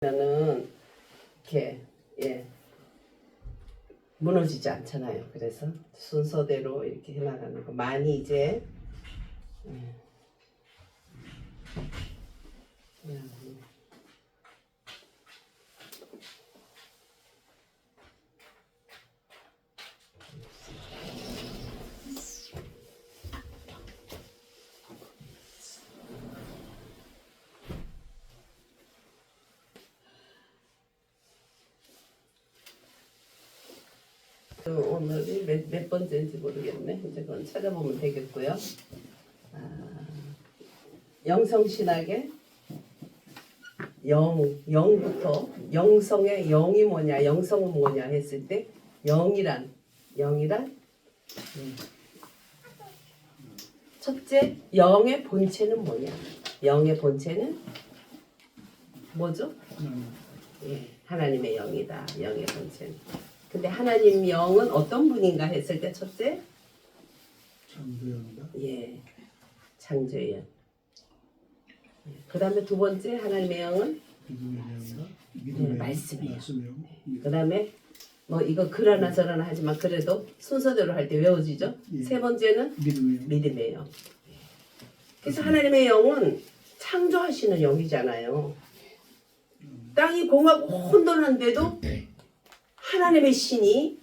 는 이렇게 무너지지 않잖아요. 그래서 순서대로 이렇게 해나가는 거 많이 이제 오늘이 몇 번째인지 모르겠네. 이제 그건 찾아보면 되겠고요. 영성신학의 영부터 영성의 영이 뭐냐, 영성은 뭐냐 했을 때 영이란 첫째, 영의 본체는 뭐냐? 영의 본체는 뭐죠? 하나님의 영이다. 영의 본체는. 근데 하나님 영은 어떤 분인가 했을 때 첫째, 창조영이다. 창조의 영. 그 다음에 두 번째 하나님의 영은 믿음의 영이다. 말씀이에요. 영. 그 다음에 뭐 이거 그러나 저러나 하지만 그래도 순서대로 할 때 외워지죠. 세 번째는 믿음의 영. 그래서 하나님의 영은 창조하시는 영이잖아요. 땅이 공하고 혼돈한데도 하나님의 신이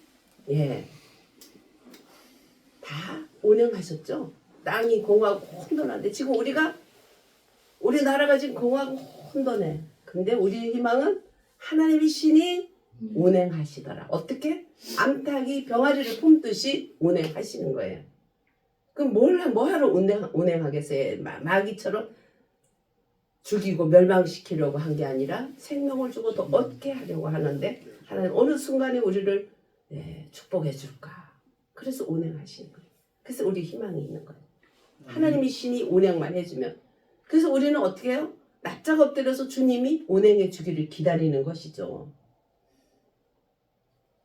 다 운영하셨죠. 땅이 공하고 혼돈한데 지금 우리 나라가 지금 공하고 혼돈해. 근데 우리의 희망은 하나님의 신이 운행하시더라. 어떻게? 암탉이 병아리를 품듯이 운행하시는 거예요. 그럼 뭐하러 운행하겠어요? 마귀처럼 죽이고 멸망시키려고 한 게 아니라 생명을 주고 더 얻게 하려고 하는데 하나님 어느 순간에 우리를 축복해 줄까? 그래서 운행하시는 거예요. 그래서 우리 희망이 있는 거예요. 하나님의 신이 운행만 해주면. 그래서 우리는 어떻게 해요? 납작 엎드려서 주님이 운행해 주기를 기다리는 것이죠.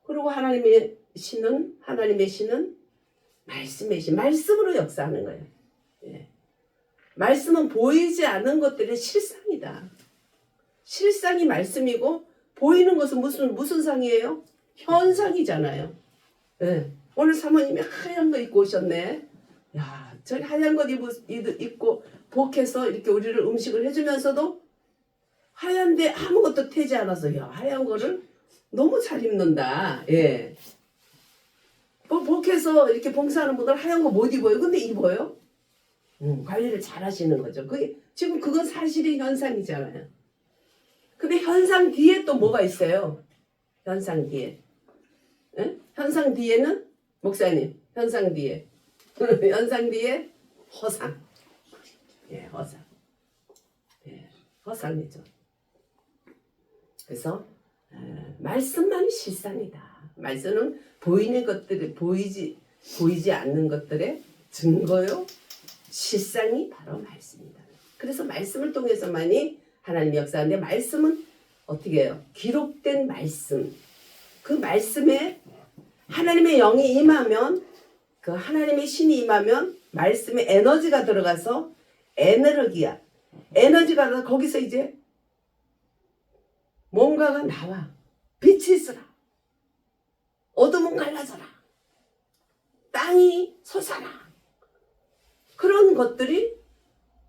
그리고 하나님의 신은 말씀의 신, 말씀으로 역사하는 거예요. 말씀은 보이지 않는 것들의 실상이다. 실상이 말씀이고 보이는 것은 무슨 상이에요? 현상이잖아요. 오늘 사모님이 하얀 거 입고 오셨네. 야, 저기 하얀 거 입고 복해서 이렇게 우리를 음식을 해주면서도 하얀데 아무것도 태지 않아서 야, 하얀 거를 너무 잘 입는다. 복해서 이렇게 봉사하는 분들 하얀 거 못 입어요. 근데 입어요. 관리를 잘 하시는 거죠. 지금 그건 사실의 현상이잖아요. 근데 현상 뒤에 또 뭐가 있어요? 현상 뒤에. 현상 뒤에는 목사님, 현상 뒤에. 현상 뒤에 허상. 허상. 허상이죠. 그래서 말씀만이 실상이다. 말씀은 보이는 것들이 보이지 않는 것들의 증거요. 실상이 바로 말씀이다. 그래서 말씀을 통해서만이 하나님의 역사인데 말씀은 어떻게 해요? 기록된 말씀. 그 말씀에 하나님의 영이 임하면 그 하나님의 신이 임하면 말씀에 에너지가 들어가서 에너지가 들어가서 거기서 이제 뭔가가 나와. 빛이 있으라. 어둠은 갈라져라. 땅이 솟아라. 그런 것들이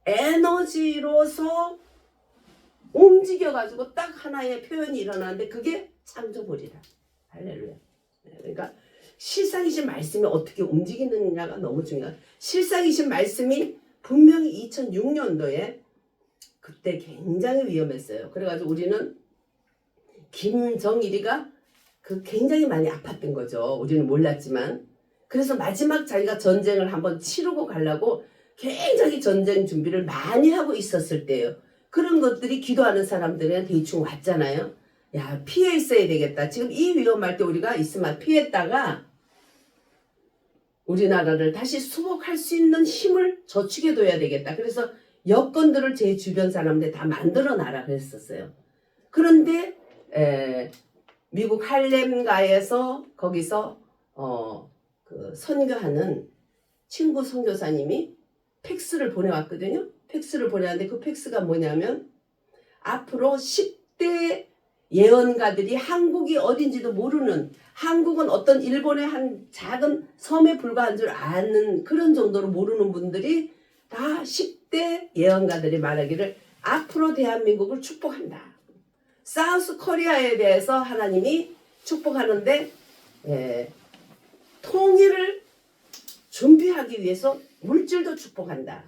에너지로서 움직여가지고 딱 하나의 표현이 일어나는데 그게 창조물이다. 할렐루야. 그러니까 실상이신 말씀이 어떻게 움직이느냐가 너무 중요해요. 실상이신 말씀이 분명히 2006년도에 그때 굉장히 위험했어요. 그래가지고 우리는 김정일이가 굉장히 많이 아팠던 거죠. 우리는 몰랐지만. 그래서 마지막 자기가 전쟁을 한번 치르고 가려고 굉장히 전쟁 준비를 많이 하고 있었을 때예요. 그런 것들이 기도하는 사람들은 대충 왔잖아요. 야, 피해 있어야 되겠다. 지금 이 위험할 때 우리가 있으면 피했다가 우리나라를 다시 수복할 수 있는 힘을 저축해둬야 되겠다. 그래서 여건들을 제 주변 사람들 다 만들어놔라 그랬었어요. 그런데 미국 할렘가에서 거기서 그 선교하는 친구 선교사님이 팩스를 보내왔거든요. 팩스를 보내왔는데 그 팩스가 뭐냐면 앞으로 10대 10대 예언가들이 한국이 어딘지도 모르는, 한국은 어떤 일본의 한 작은 섬에 불과한 줄 아는 그런 정도로 모르는 분들이 다 10대 예언가들이 말하기를 앞으로 대한민국을 축복한다. 사우스 코리아에 대해서 하나님이 축복하는데 통일을 준비하기 위해서 물질도 축복한다.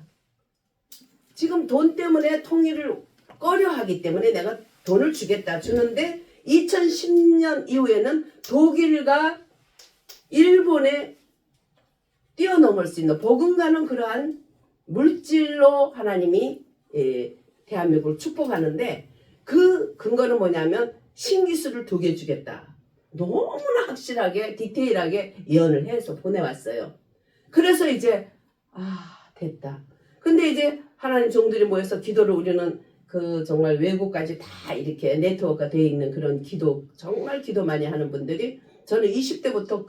지금 돈 때문에 통일을 꺼려하기 때문에 내가 돈을 주겠다 주는데 2010년 이후에는 독일과 일본에 뛰어넘을 수 있는 복음가는 그러한 물질로 하나님이 대한민국을 축복하는데 그 근거는 뭐냐면 신기술을 2개 주겠다. 너무나 확실하게 디테일하게 예언을 해서 보내왔어요. 그래서 이제 됐다. 근데 이제 하나님 종들이 모여서 기도를 우리는 그 정말 외국까지 다 이렇게 네트워크가 되어 있는 그런 기도, 정말 기도 많이 하는 분들이, 저는 20대부터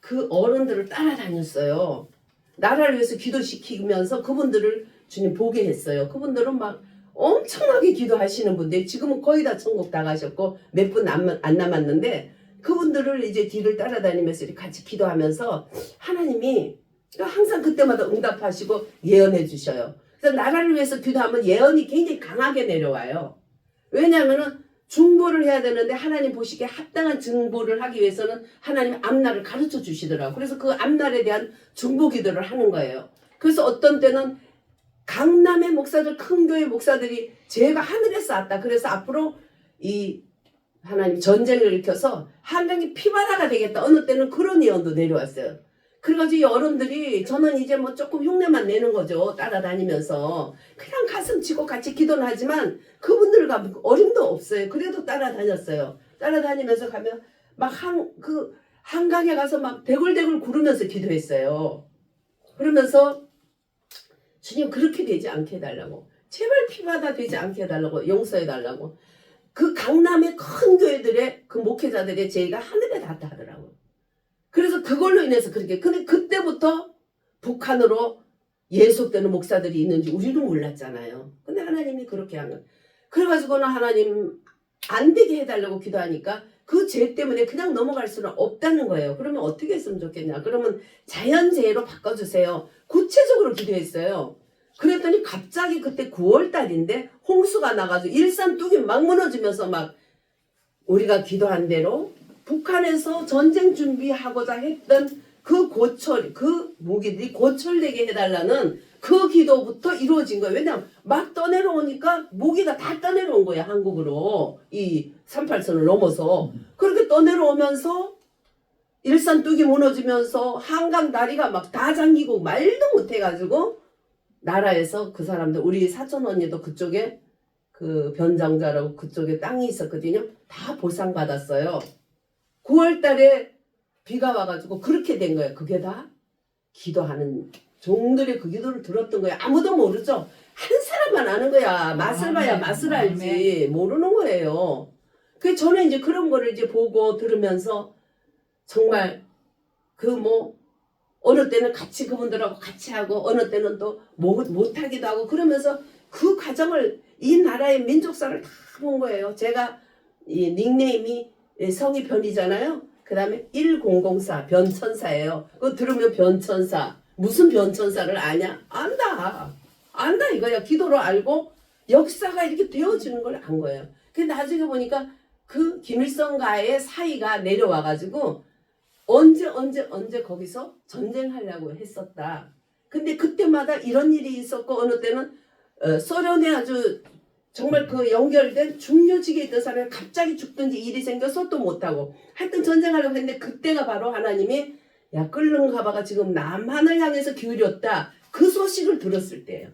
그 어른들을 따라다녔어요. 나라를 위해서 기도시키면서 그분들을 주님 보게 했어요. 그분들은 막 엄청나게 기도하시는 분들, 지금은 거의 다 천국 다 가셨고 몇 분 안 남았는데, 그분들을 이제 뒤를 따라다니면서 이렇게 같이 기도하면서 하나님이 항상 그때마다 응답하시고 예언해 주셔요. 그래서 나라를 위해서 기도하면 예언이 굉장히 강하게 내려와요. 왜냐하면 중보를 해야 되는데 하나님 보시기에 합당한 중보를 하기 위해서는 하나님 앞날을 가르쳐 주시더라고요. 그래서 그 앞날에 대한 중보 기도를 하는 거예요. 그래서 어떤 때는 강남의 목사들, 큰 교회 목사들이 죄가 하늘에서 왔다. 그래서 앞으로 이 하나님 전쟁을 일으켜서 한강이 피바다가 되겠다. 어느 때는 그런 예언도 내려왔어요. 그래가지고 이 어른들이, 저는 이제 뭐 조금 흉내만 내는 거죠. 따라다니면서. 그냥 가슴 치고 같이 기도는 하지만 그분들과 어림도 없어요. 그래도 따라다녔어요. 따라다니면서 가면 막 한강에 가서 막 대굴대굴 구르면서 기도했어요. 그러면서 주님 그렇게 되지 않게 해달라고. 제발 피바다 되지 않게 해달라고. 용서해달라고. 그 강남의 큰 교회들의 그 목회자들의 죄가 하늘에 닿다 하더라고요. 그래서 그걸로 인해서 그렇게. 근데 그때부터 북한으로 예속되는 목사들이 있는지 우리는 몰랐잖아요. 근데 하나님이 그렇게 한 거예요. 그래가지고는 하나님 안 되게 해달라고 기도하니까 그 죄 때문에 그냥 넘어갈 수는 없다는 거예요. 그러면 어떻게 했으면 좋겠냐. 그러면 자연재해로 바꿔주세요. 구체적으로 기도했어요. 그랬더니 갑자기 그때 9월 달인데 홍수가 나가지고 일산 뚝이 막 무너지면서 막 우리가 기도한 대로 북한에서 전쟁 준비하고자 했던 그 고철, 그 무기들이 고철되게 해달라는 그 기도부터 이루어진 거예요. 왜냐하면 막 떠내려오니까 무기가 다 떠내려온 거예요. 한국으로. 이 38선을 넘어서. 그렇게 떠내려오면서 일산 뚝이 무너지면서 한강 다리가 막 다 잠기고 말도 못해가지고 나라에서 그 사람들, 우리 사촌 언니도 그쪽에 그 변장자라고 그쪽에 땅이 있었거든요. 다 보상받았어요. 9월 달에 비가 와가지고 그렇게 된 거예요. 그게 다 기도하는 종들의 그 기도를 들었던 거예요. 아무도 모르죠. 한 사람만 아는 거야. 맛을 봐야 맛을 알지. 모르는 거예요. 그래서 저는 이제 그런 거를 이제 보고 들으면서 정말 어느 때는 같이 그분들하고 같이 하고 어느 때는 또 못하기도 하고 그러면서 그 과정을 이 나라의 민족사를 다 본 거예요. 제가 이 닉네임이 성이 변이잖아요. 그 다음에 1004 변천사예요. 그거 들으면 변천사. 무슨 변천사를 아냐? 안다 이거야. 기도로 알고 역사가 이렇게 되어지는 걸 안 거예요. 근데 나중에 보니까 그 김일성과의 사이가 내려와가지고 언제 거기서 전쟁하려고 했었다. 근데 그때마다 이런 일이 있었고 어느 때는 소련에 아주 정말 그 연결된 중요직에 있던 사람이 갑자기 죽든지 일이 생겨서 또 못하고 하여튼 전쟁하려고 했는데 그때가 바로 하나님이 야 끓는 가바가 지금 남한을 향해서 기울였다. 그 소식을 들었을 때예요.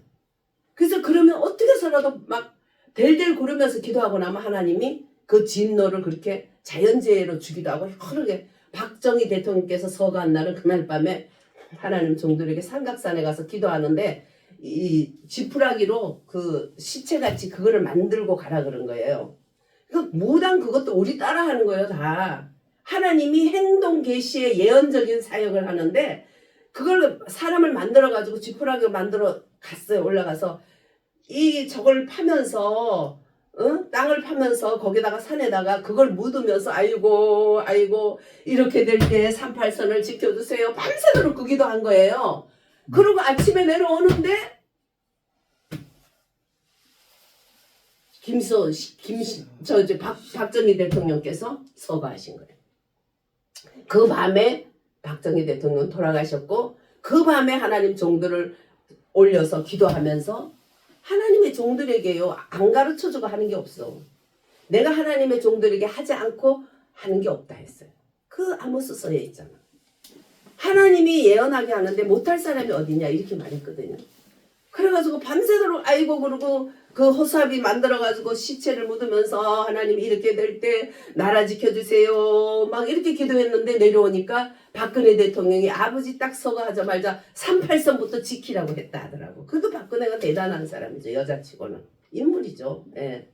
그래서 그러면 어떻게 해서라도 막 델델 구르면서 기도하고 나면 하나님이 그 진노를 그렇게 자연재해로 주기도 하고 흐르게 박정희 대통령께서 서거한 날은 그날 밤에 하나님 종들에게 삼각산에 가서 기도하는데 이 지푸라기로 그 시체같이 그거를 만들고 가라 그런 거예요. 무당 그것도 우리 따라하는 거예요. 다 하나님이 행동 계시의 예언적인 사역을 하는데 그걸 사람을 만들어 가지고 지푸라기를 만들어 갔어요. 올라가서 이 저걸 파면서 땅을 파면서 거기다가 산에다가 그걸 묻으면서 아이고 아이고 이렇게 될 때 38선을 지켜주세요. 밤새도록 그 기도한 거예요. 그리고 아침에 내려오는데 박정희 대통령께서 서거하신 거예요. 그 밤에 박정희 대통령 돌아가셨고 그 밤에 하나님 종들을 올려서 기도하면서 하나님의 종들에게요 안 가르쳐주고 하는 게 없어. 내가 하나님의 종들에게 하지 않고 하는 게 없다 했어요. 그 아모스서에 있잖아. 하나님이 예언하게 하는데 못할 사람이 어디냐 이렇게 말했거든요. 그래가지고 밤새도록 아이고 그러고 그 호수아비 만들어가지고 시체를 묻으면서 하나님 이렇게 될 때 나라 지켜주세요 막 이렇게 기도했는데 내려오니까 박근혜 대통령이 아버지 딱 서거하자마자 38선부터 지키라고 했다 하더라고. 그래도 박근혜가 대단한 사람이죠. 여자치고는 인물이죠. 예.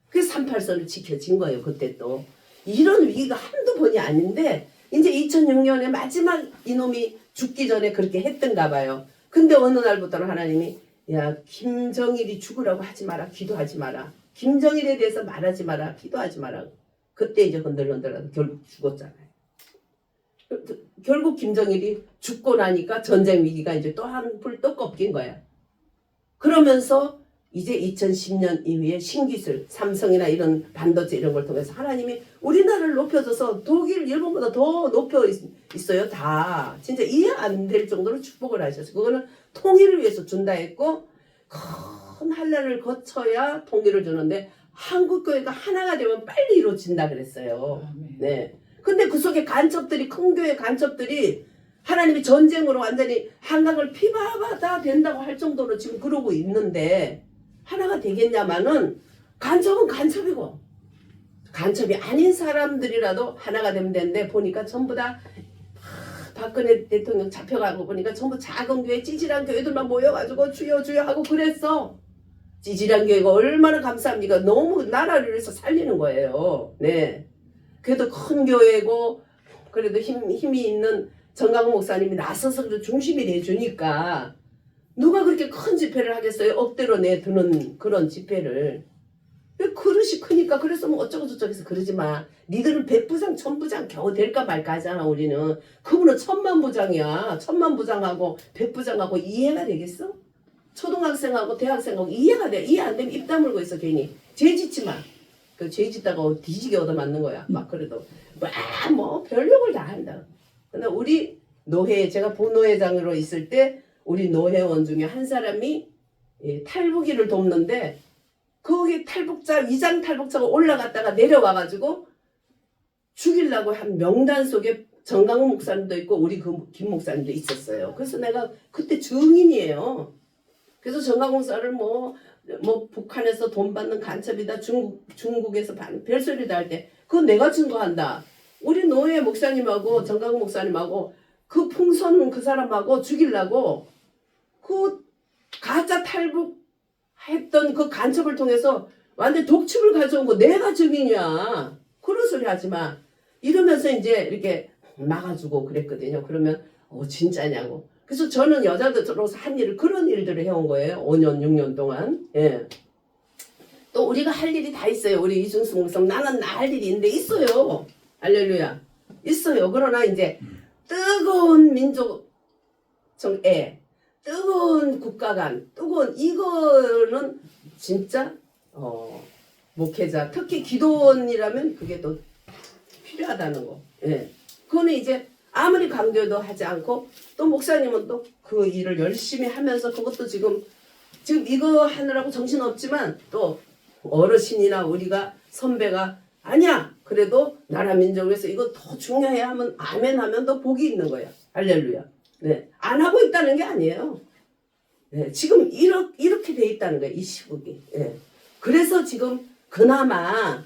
그래서 38선을 지켜진 거예요. 그때 또 이런 위기가 한두 번이 아닌데 이제 2006년에 마지막 이놈이 죽기 전에 그렇게 했던가 봐요. 근데 어느 날부터는 하나님이 야 김정일이 죽으라고 하지 마라. 기도하지 마라. 김정일에 대해서 말하지 마라. 기도하지 마라. 그때 이제 흔들흔들하다 결국 죽었잖아요. 결국 김정일이 죽고 나니까 전쟁 위기가 이제 또 한 풀 또 꺾인 거야. 그러면서 이제 2010년 이후에 신기술, 삼성이나 이런 반도체 이런 걸 통해서 하나님이 우리나라를 높여줘서 독일, 일본보다 더 높여 있어요. 다. 진짜 이해 안 될 정도로 축복을 하셨어요. 그거는 통일을 위해서 준다 했고 큰 한란을 거쳐야 통일을 주는데 한국교회가 하나가 되면 빨리 이루어진다 그랬어요. 네. 근데 그 속에 간첩들이 큰 교회 간첩들이 하나님이 전쟁으로 완전히 한강을 피바바다 된다고 할 정도로 지금 그러고 있는데 하나가 되겠냐마는 간첩은 간첩이고 간첩이 아닌 사람들이라도 하나가 되면 되는데 보니까 전부 다 박근혜 대통령 잡혀가고 보니까 전부 작은 교회 찌질한 교회들만 모여가지고 주여 주여 하고 그랬어. 찌질한 교회가 얼마나 감사합니까. 너무 나라를 위해서 살리는 거예요. 네. 그래도 큰 교회고 그래도 힘이 있는 정강 목사님이 나서서 중심이 돼주니까 누가 그렇게 큰 집회를 하겠어요? 억대로 내두는 그런 집회를. 그릇이 크니까 그래서 뭐 어쩌고 저쩌고 해서 그러지 마. 니들은 100부장 1000부장 겨우 될까 말까 하잖아. 우리는. 그분은 1000만부장이야. 1000만부장하고 100부장하고 이해가 되겠어? 초등학생하고 대학생하고 이해가 돼. 이해 안 되면 입 다물고 있어 괜히. 죄 짓지 마. 그 죄 짓다가 뒤지게 얻어맞는 거야. 막 그래도 뭐 별욕을 다 한다. 근데 우리 노회 제가 부노회장으로 있을 때 우리 노회원 중에 한 사람이 탈북이를 돕는데 거기 탈북자 위장 탈북자가 올라갔다가 내려와가지고 죽이려고 한 명단 속에 정강훈 목사님도 있고 우리 그 김 목사님도 있었어요. 그래서 내가 그때 증인이에요. 그래서 정강훈 목사를 뭐 북한에서 돈 받는 간첩이다 중국에서 별소리다 할 때 그건 내가 증거한다. 우리 노예 목사님하고 정강훈 목사님하고 그 풍선 그 사람하고 죽이려고 그 가짜 탈북 했던 그 간첩을 통해서 완전 독침을 가져온 거 내가 증인이야. 그런 소리 하지 마. 이러면서 이제 이렇게 막아주고 그랬거든요. 그러면 진짜냐고. 그래서 저는 여자들로서 한 일을 그런 일들을 해온 거예요. 5년 6년 동안. 예. 또 우리가 할 일이 다 있어요. 우리 이중수 목사 나는 나 할 일이 있는데 있어요. 할렐루야. 있어요. 그러나 이제 뜨거운 민족 정애 뜨거운 국가 간 뜨거운 이거는 진짜 목회자 특히 기도원이라면 그게 또 필요하다는 거. 예. 그거는 이제 아무리 강조도 하지 않고 또 목사님은 또 그 일을 열심히 하면서 그것도 지금 이거 하느라고 정신 없지만 또 어르신이나 우리가 선배가 아니야 그래도 나라 민족을 위해서 이거 더 중요해 하면 아멘 하면 더 복이 있는 거야. 할렐루야. 네. 안 하고 있다는 게 아니에요. 네. 지금 이렇게 돼 있다는 거예요. 이 시국이. 네. 그래서 지금 그나마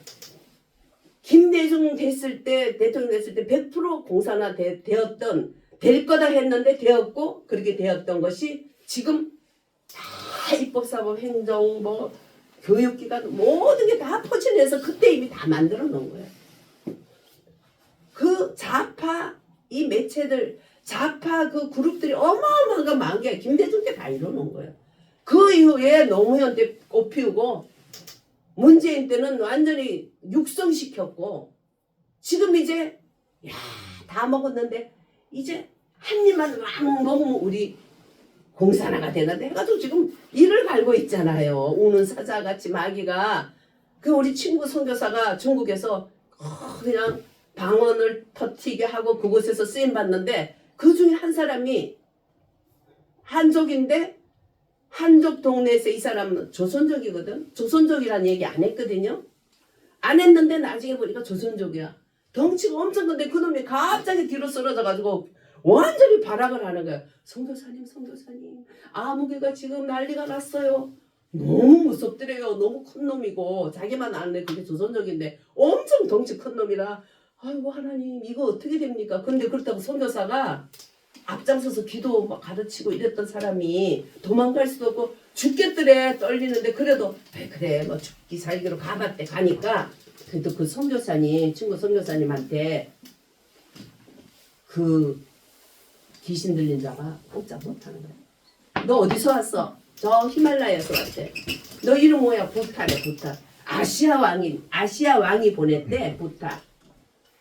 김대중 됐을 때 대통령 됐을 때 100% 공산화 될 거다 했는데 되었고 그렇게 되었던 것이 지금 다 입법사법 행정 뭐 교육기관 모든 게 다 퍼져내서 그때 이미 다 만들어 놓은 거예요. 그 좌파 이 매체들 좌파 그 그룹들이 어마어마한 거 많은 게 김대중 때 다 이뤄놓은 거예요. 그 이후에 노무현 때 꽃 피우고 문재인 때는 완전히 육성시켰고 지금 이제 야, 다 먹었는데 이제 한 입만 왕 먹으면 우리 공산화가 되는데 해가지고 지금 이를 갈고 있잖아요. 우는 사자같이 마귀가. 그 우리 친구 선교사가 중국에서 그냥 방언을 터튀게 하고 그곳에서 쓰임 받는데 그 중에 한 사람이 한족인데 한족 동네에서 이 사람은 조선족이거든. 조선족이라는 얘기 안 했거든요. 안 했는데 나중에 보니까 조선족이야. 덩치가 엄청 큰데 그놈이 갑자기 뒤로 쓰러져가지고 완전히 발악을 하는 거야. 선교사님 아무개가 지금 난리가 났어요. 너무 무섭더래요. 너무 큰 놈이고 자기만 아는데 그게 조선족인데 엄청 덩치 큰 놈이라 아이고 하나님 이거 어떻게 됩니까? 근데 그렇다고 선교사가 앞장서서 기도 막 가르치고 이랬던 사람이 도망갈 수도 없고 죽겠더래 떨리는데 그래도 그래 뭐 죽기 살기로 가봤대 가니까 그래도 그 선교사님 친구 선교사님한테 그 귀신 들린 자가 꼼짝 못하는 거야. 너 어디서 왔어? 저 히말라야에서 왔대. 너 이름 뭐야? 부타래 부타. 아시아 왕이 보냈대 부타.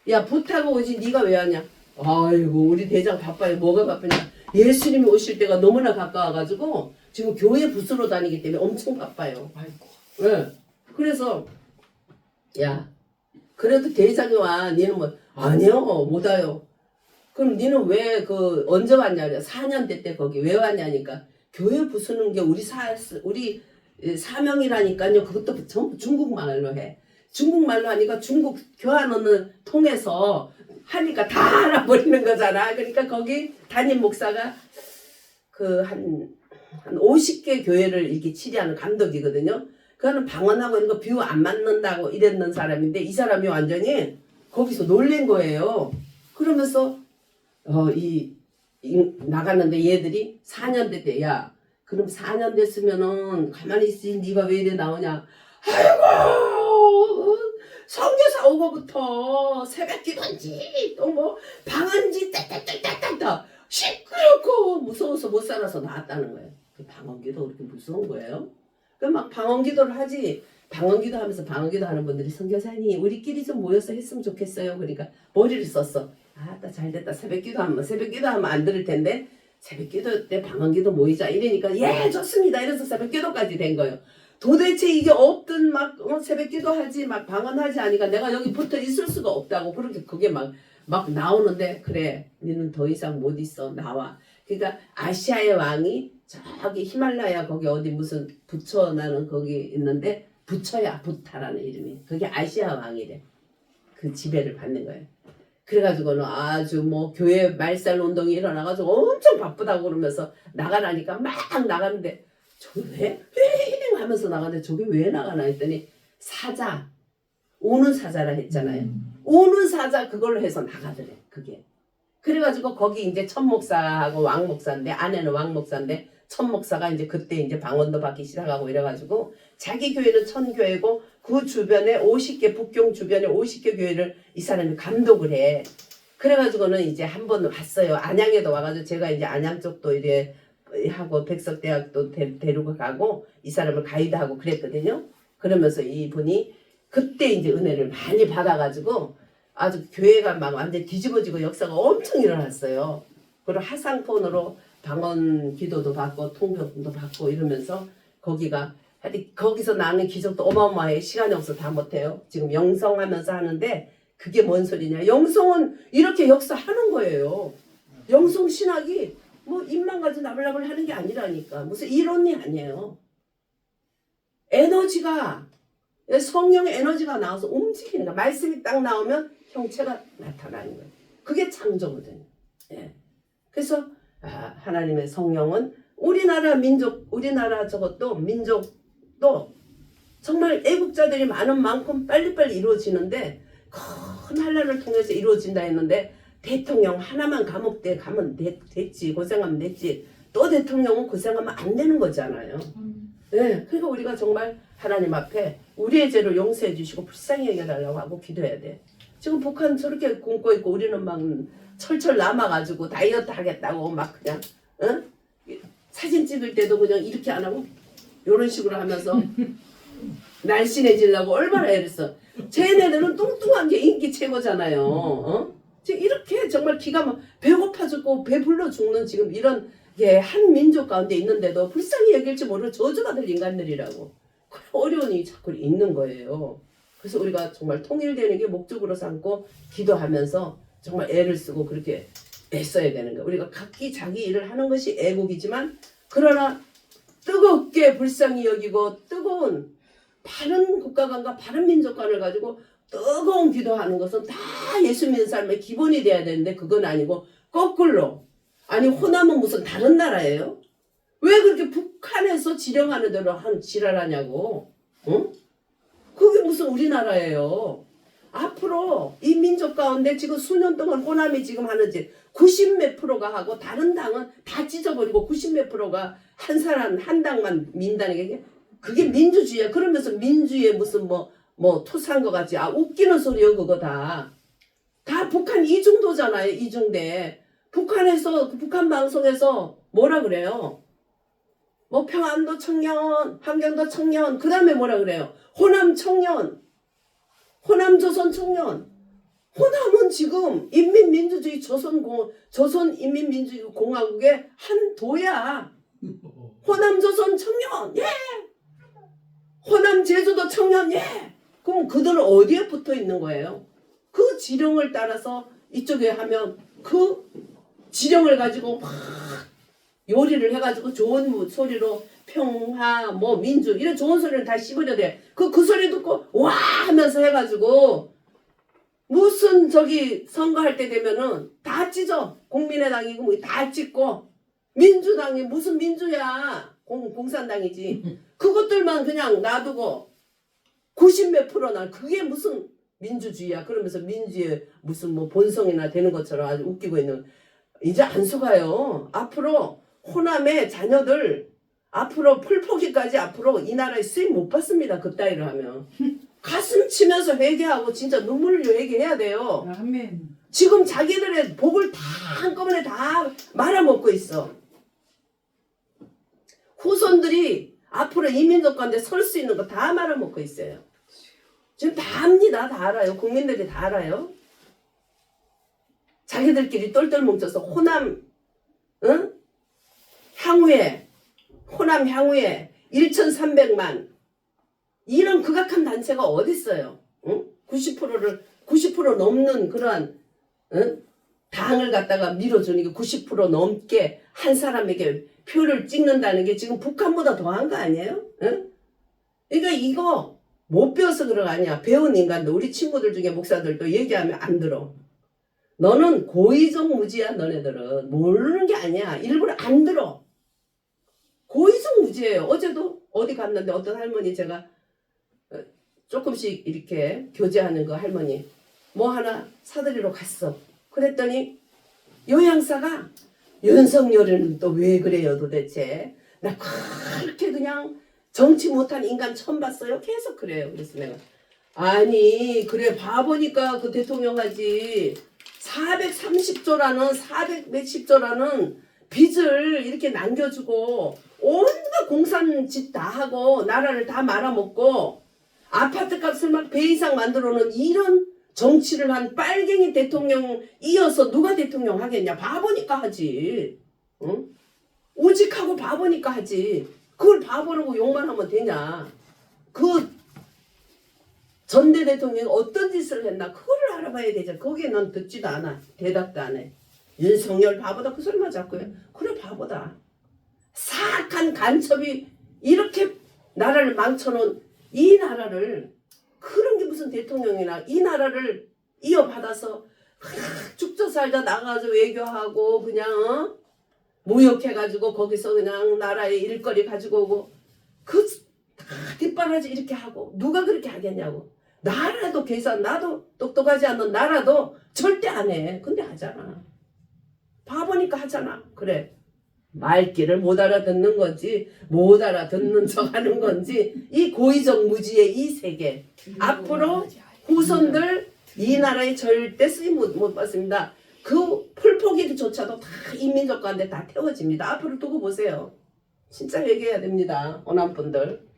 야 부타가 오지 네가 왜 왔냐? 아이고 우리 대장 바빠요. 뭐가 바쁘냐? 예수님이 오실 때가 너무나 가까워가지고 지금 교회 부스로 다니기 때문에 엄청 바빠요. 아이고. 왜? 그래서 야 그래도 대장이 와. 니는 뭐 아니요 못 와요. 그럼 니는 왜 그 언제 왔냐? 4년대 때 거기 왜 왔냐니까 교회 부수는 게 우리 사명이라니까요. 그것도 전부 중국말로 해. 중국말로 하니까 중국 교환원을 통해서 하니까 다 알아버리는 거잖아. 그러니까 거기 담임 목사가 그 한 50개 교회를 이렇게 치리하는 감독이거든요. 그거는 방언하고 이런 거 비유 안 맞는다고 이랬는 사람인데 이 사람이 완전히 거기서 놀란 거예요. 그러면서 나갔는데 얘들이 4년 됐대. 야 그럼 4년 됐으면은 가만히 있지 네가 왜 이래 나오냐. 아이고 성교사 오고부터 새벽기도인지 또 뭐 방언지 따따따따따 시끄럽고 무서워서 못 살아서 나왔다는 거예요. 그 방언기도 그렇게 무서운 거예요? 그 막 방언기도를 하지. 방언기도 하면서 방언기도 하는 분들이 선교사님 우리끼리 좀 모여서 했으면 좋겠어요. 그러니까 머리를 썼어. 아따 잘됐다. 새벽기도 하면 안 들을 텐데 새벽기도 때 방언기도 모이자 이러니까 예 좋습니다. 이래서 새벽기도까지 된 거예요. 도대체 이게 없든 막 새벽기도 하지 막 방언하지 하니까 내가 여기 붙어 있을 수가 없다고 그렇게 그게 막 나오는데 그래 너는 더 이상 못 있어 나와. 그러니까 아시아의 왕이 저기 히말라야 거기 어디 무슨 부처나는 거기 있는데 부처야 부타라는 이름이 그게 아시아 왕이래. 그 지배를 받는 거예요. 그래가지고는 아주 뭐 교회 말살 운동이 일어나가지고 엄청 바쁘다고 그러면서 나가라니까 막 나가는데 저게 왜 하면서 나가는데 저게 왜 나가나 했더니 사자 오는 사자라 했잖아요. 오는 사자 그걸로 해서 나가더래 그게. 그래가지고 거기 이제 천목사하고 왕목사인데 아내는 왕목사인데 천목사가 이제 그때 이제 방언도 받기 시작하고 이래가지고 자기 교회는 천교회고 그 주변에 50개 북경 주변에 50개 교회를 이 사람이 감독을 해. 그래가지고는 이제 한 번 왔어요. 안양에도 와가지고 제가 이제 안양 쪽도 이래 하고 백석대학도 데리고 가고 이 사람을 가이드하고 그랬거든요. 그러면서 이분이 그때 이제 은혜를 많이 받아가지고 아주 교회가 막 완전 뒤집어지고 역사가 엄청 일어났어요. 그리고 하상폰으로 방언 기도도 받고 통역도 받고 이러면서 거기가 하여튼 거기서 나는 기적도 어마어마해. 시간이 없어 다 못해요. 지금 영성하면서 하는데 그게 뭔 소리냐. 영성은 이렇게 역사하는 거예요. 영성 신학이 뭐 입만 가지고 나불나불 하는 게 아니라니까. 무슨 이론이 아니에요. 에너지가 성령의 에너지가 나와서 움직이는 거야. 말씀이 딱 나오면 형체가 나타나는 거예요. 그게 창조거든요. 예. 그래서 하나님의 성령은 우리나라 민족, 우리나라 저것도 민족도 정말 애국자들이 많은 만큼 빨리빨리 이루어지는데 큰 한란을 통해서 이루어진다 했는데 대통령 하나만 감옥대 가면 됐지. 고생하면 됐지. 또 대통령은 고생하면 안 되는 거잖아요. 네, 그러니까 우리가 정말 하나님 앞에 우리의 죄를 용서해 주시고 불쌍히 여겨달라고 하고 기도해야 돼. 지금 북한 저렇게 굶고 있고 우리는 막 철철 남아가지고 다이어트 하겠다고 막 그냥 사진 찍을 때도 그냥 이렇게 안 하고 이런 식으로 하면서 날씬해지려고 얼마나 애를 써. 쟤네들은 뚱뚱한 게 인기 최고잖아요. 어? 지금 이렇게 정말 기가 막 배고파 죽고 배불러 죽는 지금 이런 게 한 민족 가운데 있는데도 불쌍히 여길지 모르는 저주받을 인간들이라고. 어려운 일이 자꾸 있는 거예요. 그래서 우리가 정말 통일되는 게 목적으로 삼고 기도하면서 정말 애를 쓰고 그렇게 애써야 되는 거예요. 우리가 각기 자기 일을 하는 것이 애국이지만 그러나 뜨겁게 불쌍히 여기고 뜨거운 바른 국가관과 바른 민족관을 가지고 뜨거운 기도하는 것은 다 예수 믿는 삶의 기본이 돼야 되는데 그건 아니고 거꾸로. 아니 호남은 무슨 다른 나라예요? 왜 그렇게 북한에서 지령하는 대로 한 지랄하냐고. 응? 그게 무슨 우리나라예요. 앞으로 이 민족 가운데 지금 수년 동안 호남이 지금 하는지 90몇 프로가 하고 다른 당은 다 찢어버리고 90몇 프로가 한 사람 한 당만 민다는 게 그게 민주주의야. 그러면서 민주주의에 무슨 뭐 투사한 것 같지. 아 웃기는 소리요 그거 다. 다 북한 이중도잖아요. 이중대. 북한에서 북한 방송에서 뭐라 그래요? 뭐 평안도 청년, 함경도 청년, 그 다음에 뭐라 그래요? 호남 청년, 호남조선 청년. 호남은 지금 인민민주주의 조선인민민주주의공화국의 한 도야. 호남조선 청년, 예. 호남 제주도 청년, 예. 그럼 그들은 어디에 붙어 있는 거예요? 그 지령을 따라서 이쪽에 하면 그 지령을 가지고 막 요리를 해가지고 좋은 소리로 평화 뭐 민주 이런 좋은 소리를 다 씹으려 돼. 그 소리 듣고 와 하면서 해가지고 무슨 저기 선거할 때 되면은 다 찢어. 국민의당이고 뭐 다 찢고 민주당이 무슨 민주야. 공산당이지. 그것들만 그냥 놔두고 90몇 프로나 그게 무슨 민주주의야. 그러면서 민주의 무슨 뭐 본성이나 되는 것처럼 아주 웃기고 있는. 이제 안 속아요. 앞으로 호남의 자녀들 앞으로 풀포기까지 앞으로 이 나라에 쓰임 못 받습니다. 그따위로 하면. 가슴 치면서 회개하고 진짜 눈물 흘려 회개해야 돼요. 아멘. 지금 자기들의 복을 다 한꺼번에 다 말아먹고 있어. 후손들이 앞으로 이민족 가운데 설 수 있는 거 다 말아먹고 있어요. 지금 다 압니다. 다 알아요. 국민들이 다 알아요. 자기들끼리 똘똘 뭉쳐서 호남 응? 향후에 호남 향후에 1,300만 이런 극악한 단체가 어디 있어요? 응? 90% 넘는 그러한 응? 당을 갖다가 밀어주는 게 90% 넘게 한 사람에게 표를 찍는다는 게 지금 북한보다 더한 거 아니에요? 응? 그러니까 이거 못 배워서 그런 거 아니야. 배운 인간도 우리 친구들 중에 목사들도 얘기하면 안 들어. 너는 고의적 무지야. 너네들은 모르는 게 아니야. 일부러 안 들어. 고의적 무지예요. 어제도 어디 갔는데 어떤 할머니 제가 조금씩 이렇게 교제하는 거 할머니 뭐 하나 사드리러 갔어. 그랬더니 요양사가 윤석열은 또 왜 그래요 도대체. 나 그렇게 그냥 정치 못한 인간 처음 봤어요. 계속 그래요. 그래서 내가 아니 그래 봐보니까 그 대통령 하지 430조라는 400 몇십 조라는 빚을 이렇게 남겨주고 온갖 공산 짓 다 하고 나라를 다 말아먹고 아파트 값을 막 배 이상 만들어 놓은 이런 정치를 한 빨갱이 대통령 이어서 누가 대통령 하겠냐. 바보니까 하지. 응? 오직하고 바보니까 하지. 그걸 바보라고 욕만 하면 되냐. 그 전대 대통령이 어떤 짓을 했나 그거를 알아봐야 되죠. 거기에 넌 듣지도 않아. 대답도 안 해. 윤석열 바보다 그 소리만 자꾸 해. 그래 바보다. 사악한 간첩이 이렇게 나라를 망쳐놓은 이 나라를 그런 게 무슨 대통령이나 이 나라를 이어받아서 죽자 살자 나가서 외교하고 그냥 무역해가지고 거기서 그냥 나라의 일거리 가지고 오고 그 다 뒷바라지 이렇게 하고 누가 그렇게 하겠냐고. 나라도 계산 나도 똑똑하지 않는 나라도 절대 안 해. 근데 하잖아. 바보니까 하잖아. 그래. 말귀를 못 알아듣는 건지 못 알아듣는 척 하는 건지 이 고의적 무지의 이 세계 앞으로 후손들 이 나라에 절대 쓰임 못 받습니다. 그 풀포기조차도 다 인민족 가운데 다 태워집니다. 앞으로 두고 보세요. 진짜 얘기해야 됩니다. 호남분들.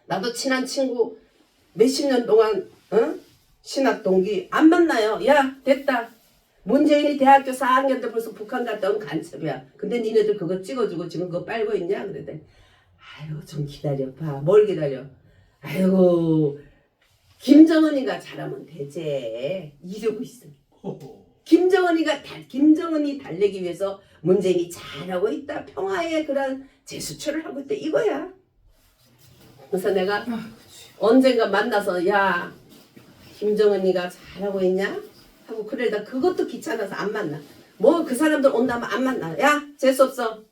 나도 친한 친구 몇십 년 동안 신학 동기 안 만나요. 야 됐다. 문재인이 대학교 4학년 때 벌써 북한 갔다 온 간첩이야. 근데 니네들 그거 찍어주고 지금 그거 빨고 있냐? 그랬더니 아이고 좀 기다려봐. 뭘 기다려? 아이고 김정은이가 잘하면 되지. 이러고 있어. 김정은이 달래기 위해서 문재인이 잘하고 있다. 평화의 그런 재수출을 하고 있다. 이거야. 그래서 내가 언젠가 만나서 야 김정은이가 잘하고 있냐? 하고 그러다 그것도 귀찮아서 안 만나. 뭐 그 사람들 온다면 안 만나. 야 재수없어.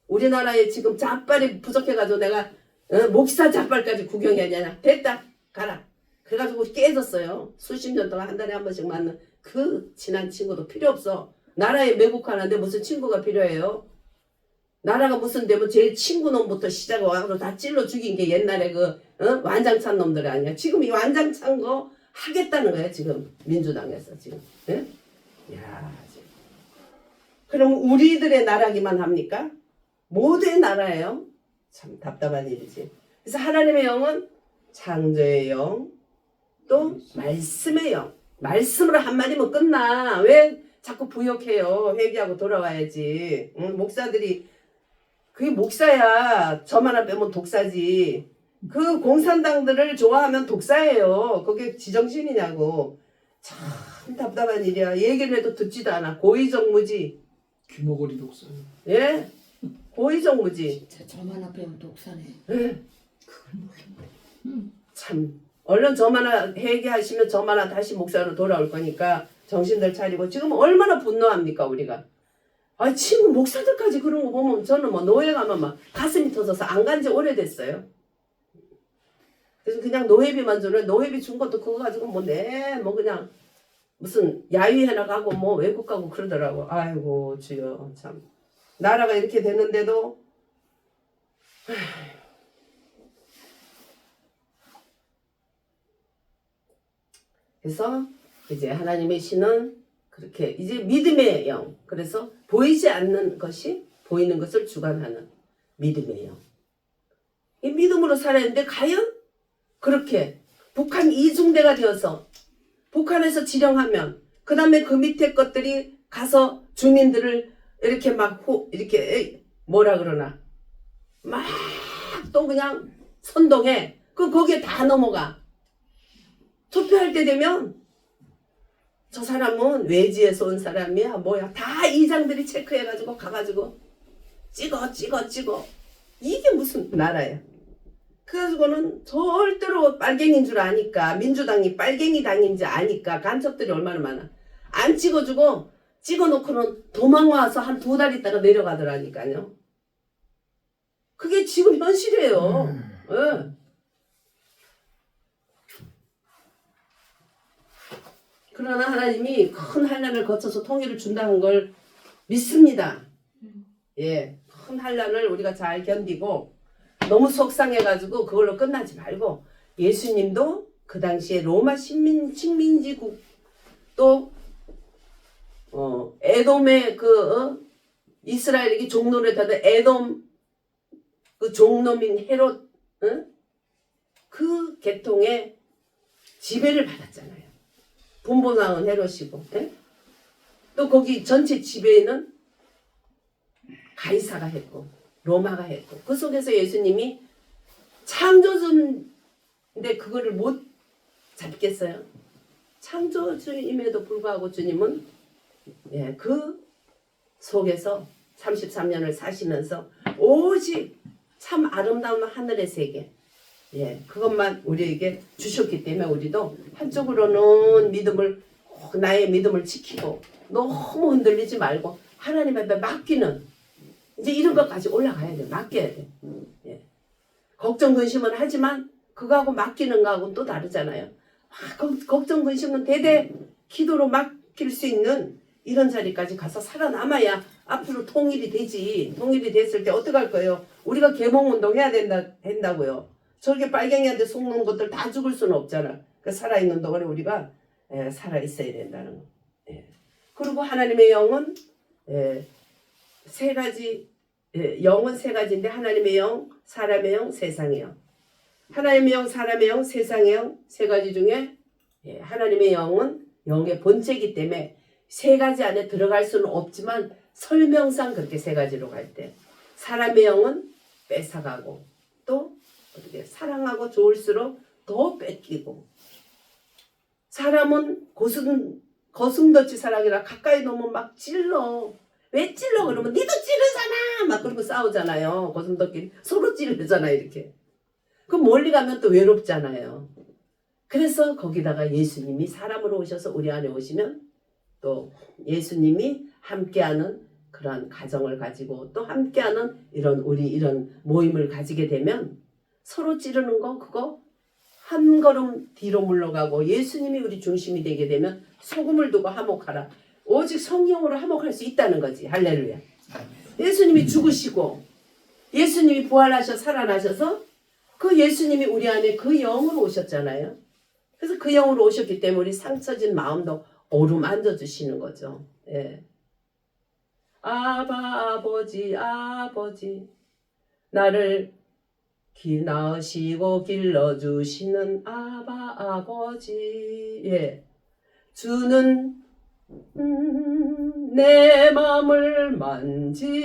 우리나라에 지금 자빨이 부족해가지고 내가 목사 자빨까지 구경이 아니냐. 됐다. 가라. 그래가지고 깨졌어요. 수십 년 동안 한 달에 한 번씩 만나. 그 친한 친구도 필요 없어. 나라에 매국하는데 무슨 친구가 필요해요? 나라가 무슨 되면 제일 친구 놈부터 시작해서 다 찔러 죽인 게 옛날에 완장찬 놈들 아니야. 지금 이 완장찬 거 하겠다는 거야 지금 민주당에서 지금. 예? 야, 지금. 그럼 우리들의 나라기만 합니까? 모두의 나라예요. 참 답답한 일이지. 그래서 하나님의 영은 창조의 영, 또 말씀의 영. 말씀으로 한마디면 끝나. 왜 자꾸 부욕해요? 회개하고 돌아와야지. 목사들이 그게 목사야. 점 하나 빼면 독사지. 그 공산당들을 좋아하면 독사예요. 그게 지정신이냐고. 참 답답한 일이야. 얘기를 해도 듣지도 않아. 고의정무지. 귀머거리 독사. 예? 고의정무지. 진짜 점 하나 빼면 독사네. 예? 그걸 모르겠네. 참. 얼른 점 하나 회개하시면 점 하나 다시 목사로 돌아올 거니까 정신들 차리고. 지금 얼마나 분노합니까 우리가. 아 친구 목사들까지 그런 거 보면 저는 뭐 노예 가면 막 가슴이 터져서 안 간 지 오래됐어요. 그래서 그냥 노예비만 주래. 노예비 준 것도 그거 가지고 뭐 그냥 무슨 야유회나 가고 뭐 외국 가고 그러더라고. 아이고 주여 참. 나라가 이렇게 되는데도 그래서 이제 하나님의 신은 그렇게 이제 믿음의 영. 그래서 보이지 않는 것이 보이는 것을 주관하는 믿음의 영. 이 믿음으로 살았는데 과연 그렇게 북한 이중대가 되어서 북한에서 지령하면 그 다음에 그 밑에 것들이 가서 주민들을 이렇게 이렇게 뭐라 그러나 막 또 그냥 선동해. 거기에 다 넘어가. 투표할 때 되면 저 사람은 외지에서 온 사람이야 뭐야 다 이장들이 체크해가지고 가가지고 찍어 이게 무슨 나라야. 그래가지고는 절대로 빨갱이인 줄 아니까 민주당이 빨갱이 당인지 아니까 간첩들이 얼마나 많아. 안 찍어주고 찍어놓고는 도망와서 한 2달 있다가 내려가더라니까요. 그게 지금 현실이에요. 예. 그러나 하나님이 큰 환난을 거쳐서 통일을 준다는 걸 믿습니다. 예, 큰 환난을 우리가 잘 견디고 너무 속상해가지고 그걸로 끝나지 말고 예수님도 그 당시에 로마 식민지국 또 에돔의 이스라엘에게 종로를 타던 에돔 그 종놈인 헤롯 그 계통의 지배를 받았잖아요. 분봉왕은 헤롯이고 또 거기 전체 지배는 가이사가 했고 로마가 했고 그 속에서 예수님이 창조주인데 그거를 못 잡겠어요. 창조주임에도 불구하고 주님은 그 속에서 33년을 사시면서 오직 참 아름다운 하늘의 세계 그것만 우리에게 주셨기 때문에 우리도 한쪽으로는 나의 믿음을 지키고 너무 흔들리지 말고 하나님 앞에 맡기는 이제 이런 것까지 올라가야 돼. 맡겨야 돼. 걱정 근심은 하지만 그거하고 맡기는 거하고는 또 다르잖아요. 걱정 근심은 대대 기도로 맡길 수 있는 이런 자리까지 가서 살아남아야 앞으로 통일이 되지. 통일이 됐을 때 어떡할 거예요? 우리가 개몽운동 해야 된다고요. 저렇게 빨갱이한테 속는 것들 다 죽을 수는 없잖아. 그 살아있는 동안에 우리가 살아있어야 된다는 거. 그리고 하나님의 영은 세 가지, 영은 세 가지인데 하나님의 영, 사람의 영, 세상의 영. 하나님의 영, 사람의 영, 세상의 영 세 가지 중에 하나님의 영은 영의 본체이기 때문에 세 가지 안에 들어갈 수는 없지만 설명상 그렇게 세 가지로 갈 때 사람의 영은 뺏어가고 또 어떻게 사랑하고 좋을수록 더 뺏기고 사람은 거슴도치 사랑이라 가까이 놓으면 막 찔러. 왜 찔러? 그러면 니도 찌르잖아 막 그러고 싸우잖아요. 거슴도끼리 서로 찌르잖아 이렇게. 그럼 멀리 가면 또 외롭잖아요. 그래서 거기다가 예수님이 사람으로 오셔서 우리 안에 오시면 또 예수님이 함께하는 그러한 가정을 가지고 또 함께하는 이런 모임을 가지게 되면 서로 찌르는 거 그거 한 걸음 뒤로 물러가고 예수님이 우리 중심이 되게 되면 소금을 두고 화목하라. 오직 성령으로 화목할 수 있다는 거지. 할렐루야. 예수님이 죽으시고 예수님이 부활하셔 살아나셔서 그 예수님이 우리 안에 그 영으로 오셨잖아요. 그래서 그 영으로 오셨기 때문에 우리 상처진 마음도 어루만져 주시는 거죠. 예. 아버지 나를 낳으시고 길러주시는 아버지 예. 주는 내 마음을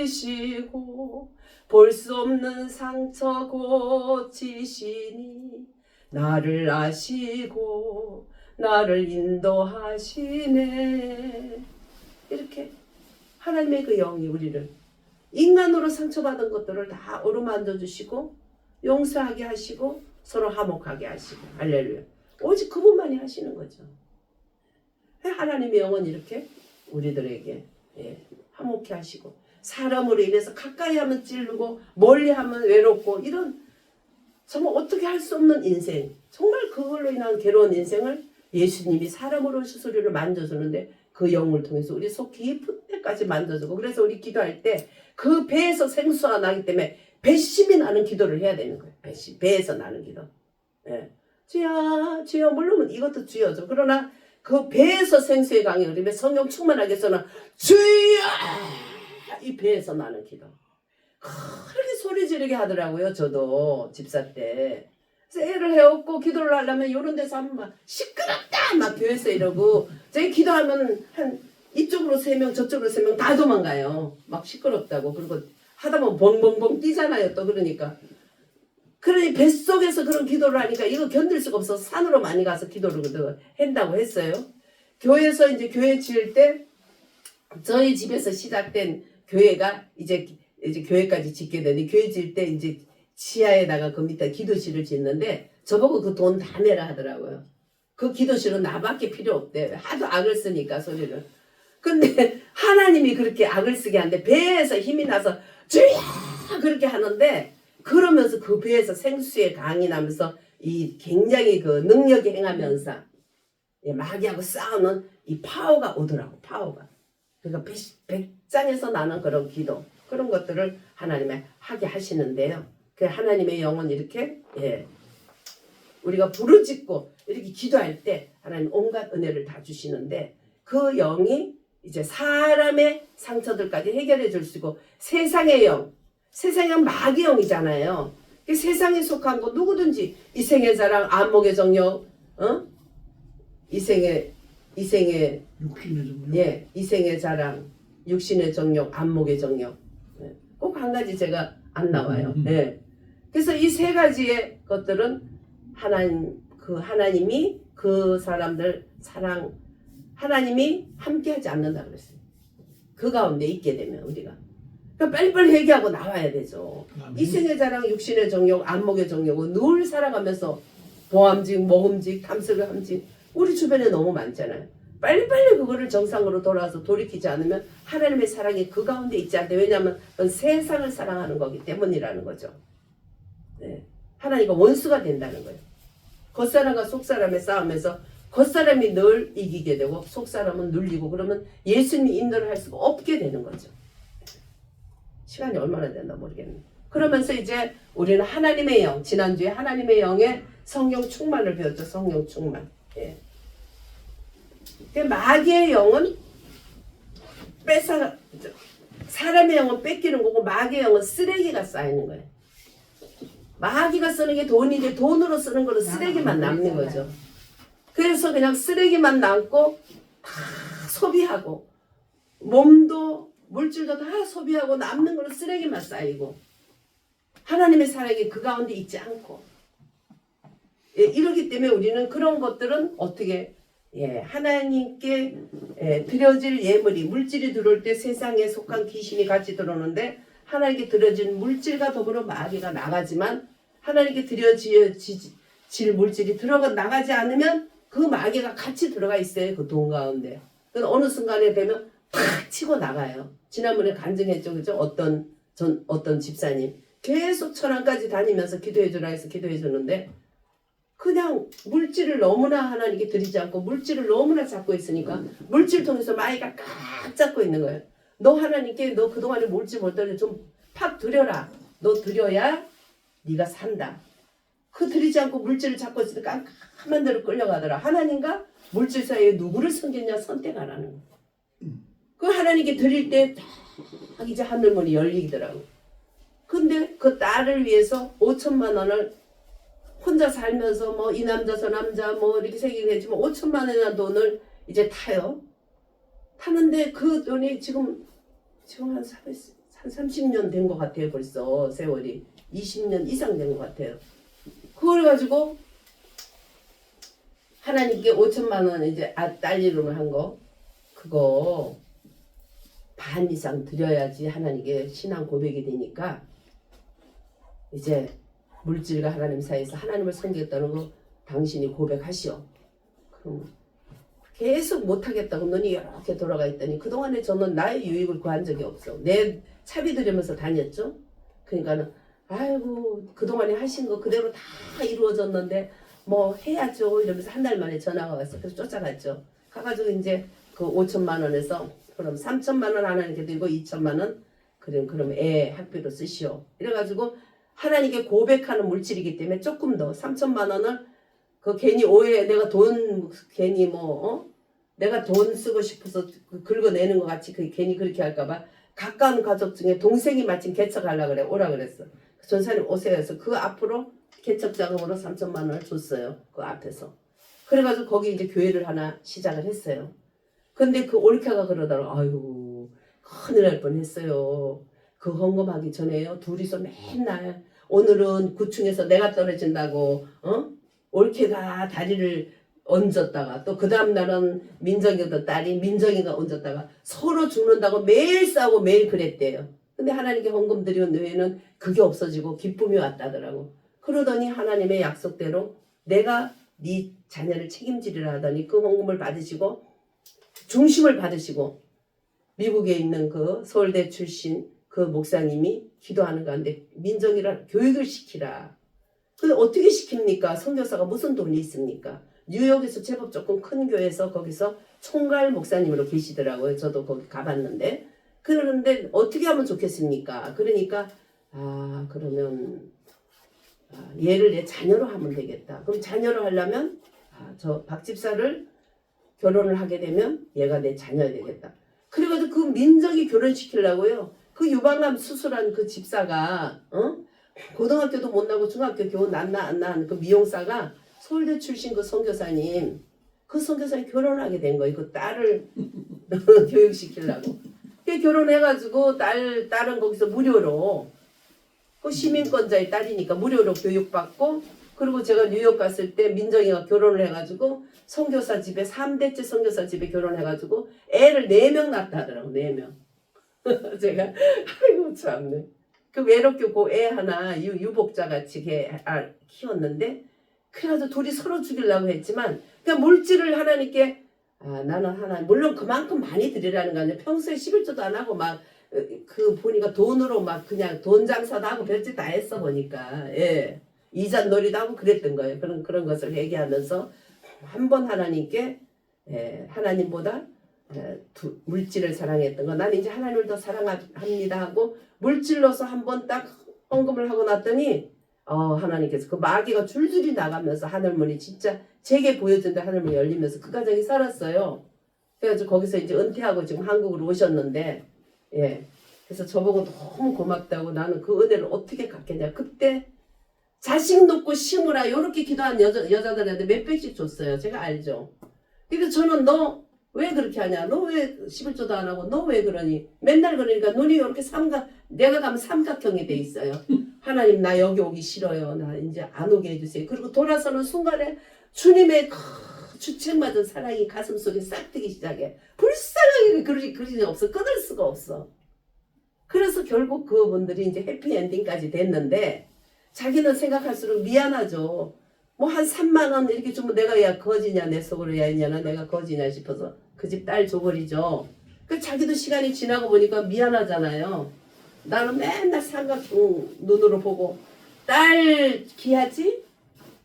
만지시고 볼 수 없는 상처 고치시니 나를 아시고 나를 인도하시네. 이렇게 하나님의 그 영이 우리를 인간으로 상처받은 것들을 다 어루만져 주시고 용서하게 하시고 서로 화목하게 하시고 할렐루야. 오직 그분만이 하시는 거죠. 하나님의 영은 이렇게 우리들에게 화목해 하시고 사람으로 인해서 가까이 하면 찌르고 멀리 하면 외롭고 이런 정말 어떻게 할 수 없는 인생 정말 그걸로 인한 괴로운 인생을 예수님이 사람으로 오셔서 우리를 만져주는데 그 영을 통해서 우리 속 깊은 데까지 만져주고 그래서 우리 기도할 때 그 배에서 생수가 나기 때문에 배심이 나는 기도를 해야 되는 거예요. 배에서 나는 기도. 예. 주여 주여 물론 이것도 주여죠. 그러나 그 배에서 생수의 강이 흐르면 성령 충만하게 해서는 주여 이 배에서 나는 기도. 그렇게 소리 지르게 하더라고요. 저도 집사 때. 그래서 애를 해왔고 기도를 하려면 이런 데서 하면 막 시끄럽다 막 교회에서 이러고 저희 기도하면 한 이쪽으로 3명 저쪽으로 3명 다 도망가요. 막 시끄럽다고. 그리고 하다 보면 벙벙벙 뛰잖아요. 또 그러니까. 그러니 뱃속에서 그런 기도를 하니까 이거 견딜 수가 없어서 산으로 많이 가서 기도를 한다고 했어요. 교회에서 이제 교회 지을 때 저희 집에서 시작된 교회가 이제 교회까지 짓게 되니 교회 지을 때 이제 지하에다가 그 밑에 기도실을 짓는데 저보고 그 돈 다 내라 하더라고요. 그 기도실은 나밖에 필요 없대. 하도 악을 쓰니까 소리를. 근데 하나님이 그렇게 악을 쓰게 하는데 배에서 힘이 나서 주여 그렇게 하는데 그러면서 그 배에서 생수의 강이 나면서 이 굉장히 그 능력이 행하면서 마귀하고 싸우는 이 파워가 오더라고. 파워가. 그러니까 백장에서 나는 그런 기도 그런 것들을 하나님이 하게 하시는데요. 그 하나님의 영은 이렇게 우리가 부르짖고 이렇게 기도할 때 하나님 온갖 은혜를 다 주시는데 그 영이 이제 사람의 상처들까지 해결해 줄 수 있고 세상의 영 세상은 마귀의 영이잖아요. 세상에 속한 거 누구든지 이생의 자랑 안목의 정욕 이생의 육신의 정욕 이생의 자랑 육신의 정욕 안목의 정욕 꼭 한 가지 제가 안 나와요. 그래서 이 세 가지의 것들은 하나님이 그 사람들 사랑 하나님이 함께하지 않는다 그랬어요. 그 가운데 있게 되면 우리가 그러니까 빨리빨리 회개하고 나와야 되죠. 이생의 자랑 육신의 정욕 안목의 정욕은 늘 살아가면서 보암직 모험직 탐색을 함직 우리 주변에 너무 많잖아요. 빨리빨리 그거를 정상으로 돌아와서 돌이키지 않으면 하나님의 사랑이 그 가운데 있지 않대. 왜냐하면 그건 세상을 사랑하는 거기 때문이라는 거죠. 하나님과 원수가 된다는 거예요. 겉사람과 속사람의 싸움에서 겉사람이 늘 이기게 되고 속사람은 눌리고 그러면 예수님이 인도를 할 수가 없게 되는 거죠. 시간이 얼마나 됐나 모르겠네. 그러면서 이제 우리는 하나님의 영 지난주에 하나님의 영의 성령 충만을 배웠죠. 성령 충만. 마귀의 영은 사람의 영은 뺏기는 거고 마귀의 영은 쓰레기가 쌓이는 거예요. 마귀가 쓰는 게 돈인데 돈으로 쓰는 거는 쓰레기만 남는 거죠. 그래서 그냥 쓰레기만 남고 다 소비하고 몸도 물질도 다 소비하고 남는 거는 쓰레기만 쌓이고 하나님의 사랑이 그 가운데 있지 않고 예, 이러기 때문에 우리는 그런 것들은 어떻게 하나님께 드려질 예물이 물질이 들어올 때 세상에 속한 귀신이 같이 들어오는데 하나님께 드려진 물질과 더불어 마귀가 나가지만 하나님께 드려질 물질이 나가지 않으면 그 마귀가 같이 들어가 있어요. 그 돈 가운데. 그래서 어느 순간에 되면 팍 치고 나가요. 지난번에 간증했죠. 그죠? 어떤 집사님 계속 천안까지 다니면서 기도해주라 해서 기도해주는데 그냥 물질을 너무나 하나님께 드리지 않고 물질을 너무나 잡고 있으니까 물질 통해서 마귀가 꽉 잡고 있는 거예요. 너 하나님께 너 그동안에 물질 못 드려 좀 팍 드려라. 너 드려야 네가 산다. 그 드리지 않고 물질을 잡고 있으니까 깜깜한 대로 끌려가더라. 하나님과 물질 사이에 누구를 섬겼냐 선택하라는 거예요. 그 하나님께 드릴 때 딱 이제 하늘문이 열리더라고. 근데 그 딸을 위해서 5천만 원을 혼자 살면서 뭐 이 남자 저 남자 뭐 이렇게 생기긴 했지만 5천만 원이라는 돈을 이제 타요. 타는데 그 돈이 지금 한 30년 된 것 같아요. 벌써 세월이 20년 이상 된 것 같아요. 그걸 가지고 하나님께 5천만 원 이제 딸 이름을 한 거 그거 반 이상 드려야지 하나님께 신앙 고백이 되니까 이제 물질과 하나님 사이에서 하나님을 섬겼다는 거 당신이 고백하시오. 그럼 계속 못하겠다고 눈이 이렇게 돌아가 있더니 그동안에 저는 나의 유익을 구한 적이 없어. 내 차비 들으면서 다녔죠. 그러니까는 아이고 그동안에 하신 거 그대로 다 이루어졌는데 뭐 해야죠 이러면서 한 달 만에 전화가 왔어. 그래서 쫓아갔죠. 가가지고 이제 그 5천만 원에서 그럼 3천만 원 하나님께 드리고 2천만 원 그럼 애 학비로 쓰시오. 이래가지고 하나님께 고백하는 물질이기 때문에 조금 더 3천만 원을 그 괜히 오해 내가 돈 괜히 내가 돈 쓰고 싶어서 긁어내는 것 같이 괜히 그렇게 할까봐 가까운 가족 중에 동생이 마침 개척하려고 그래 오라 그랬어. 전사님 오세요 해서 그 앞으로 개척 자금으로 3천만 원을 줬어요. 그 앞에서. 그래가지고 거기 이제 교회를 하나 시작을 했어요. 근데 그 올케가 그러더라고. 아유 큰일 날 뻔했어요. 그 헌금하기 전에요. 둘이서 맨날 오늘은 9층에서 내가 떨어진다고 올케가 다리를 얹었다가 또 그 다음 날은 민정이도 딸이 민정이가 얹었다가 서로 죽는다고 매일 싸우고 매일 그랬대요. 근데 하나님께 헌금 드리는 외에는 그게 없어지고 기쁨이 왔다더라고. 그러더니 하나님의 약속대로 내가 네 자녀를 책임지리라 하더니 그 헌금을 받으시고 중심을 받으시고 미국에 있는 그 서울대 출신 그 목사님이 기도하는 가운데 민정이라 교육을 시키라. 근데 어떻게 시킵니까? 선교사가 무슨 돈이 있습니까? 뉴욕에서 제법 조금 큰 교회에서 거기서 총괄 목사님으로 계시더라고요. 저도 거기 가봤는데 그러는데 어떻게 하면 좋겠습니까? 그러니까 그러면 얘를 내 자녀로 하면 되겠다. 그럼 자녀로 하려면 저 박 집사를 결혼을 하게 되면 얘가 내 자녀야 되겠다. 그래가지고 그 민정이 결혼시키려고요. 그 유방암 수술한 그 집사가 고등학교도 못 나고 중학교 겨우 안 나는 그 미용사가 서울대 출신 그 선교사님 그 선교사님 결혼하게 된 거예요. 그 딸을 교육시키려고. 결혼해가지고 딸은 거기서 무료로 그 시민권자의 딸이니까 무료로 교육받고 그리고 제가 뉴욕 갔을 때 민정이가 결혼을 해가지고 선교사 집에 3대째 선교사 집에 결혼해가지고 애를 4명 낳다 하더라고. 4명. 제가 아이고 참네. 그 외롭게 그 애 하나 유복자같이 키웠는데 그래가지고 둘이 서로 죽이려고 했지만 그러니까 물질을 하나님께 나는 하나님 물론 그만큼 많이 드리라는 거 아니에요. 평소에 11조도 안 하고 막 그 보니까 돈으로 막 그냥 돈 장사도 하고 별짓 다 했어 보니까 이잔놀이도 하고 그랬던 거예요. 그런 것을 얘기하면서 한 번 하나님께 하나님보다 물질을 사랑했던 거 나는 이제 하나님을 더 사랑합니다 하고 물질로서 한 번 딱 헌금을 하고 났더니 하나님께서 그 마귀가 줄줄이 나가면서 하늘문이 진짜 제게 보여준다 하늘문이 열리면서 그 가정이 살았어요. 그래가지고 거기서 이제 은퇴하고 지금 한국으로 오셨는데 그래서 저보고 너무 고맙다고 나는 그 은혜를 어떻게 갚겠냐. 그때 자식 놓고 심으라 요렇게 기도한 여자들한테 몇백씩 줬어요. 제가 알죠. 그래서 저는 너 왜 그렇게 하냐? 너 왜 11조도 안 하고 너 왜 그러니? 맨날 그러니까 눈이 이렇게 내가 가면 삼각형이 돼 있어요. 하나님 나 여기 오기 싫어요. 나 이제 안 오게 해주세요. 그리고 돌아서는 순간에 주님의 주책맞은 사랑이 가슴속에 싹 트기 시작해. 불쌍하게 그러지 없어. 끊을 수가 없어. 그래서 결국 그분들이 이제 해피엔딩까지 됐는데 자기는 생각할수록 미안하죠. 뭐 한 3만 원 이렇게 주면 내가 야 거지냐 내 속으로 야 있냐나 내가 거지냐 싶어서 그 집 딸 줘버리죠. 그 자기도 시간이 지나고 보니까 미안하잖아요. 나는 맨날 삼각형 눈으로 보고 딸 귀하지?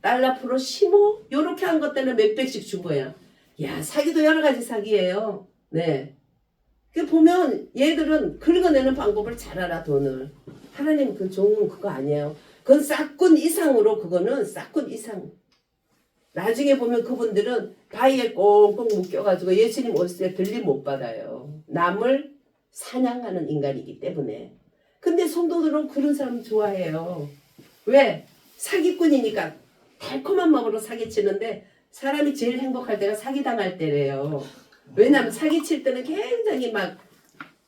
딸 앞으로 심어? 요렇게 한 것 때문에 몇백씩 준 거야. 야 사기도 여러 가지 사기예요. 네. 그 보면 얘들은 긁어내는 방법을 잘 알아 돈을. 하나님 그 종은 그거 아니에요. 그건 싹군 이상으로 그거는 싹군 이상. 나중에 보면 그분들은 바위에 꽁꽁 묶여가지고 예수님 오실 때 들림 못 받아요. 남을 사냥하는 인간이기 때문에. 근데 성도들은 그런 사람 좋아해요. 왜? 사기꾼이니까 달콤한 마음으로 사기치는데 사람이 제일 행복할 때가 사기당할 때래요. 왜냐면 사기칠 때는 굉장히 막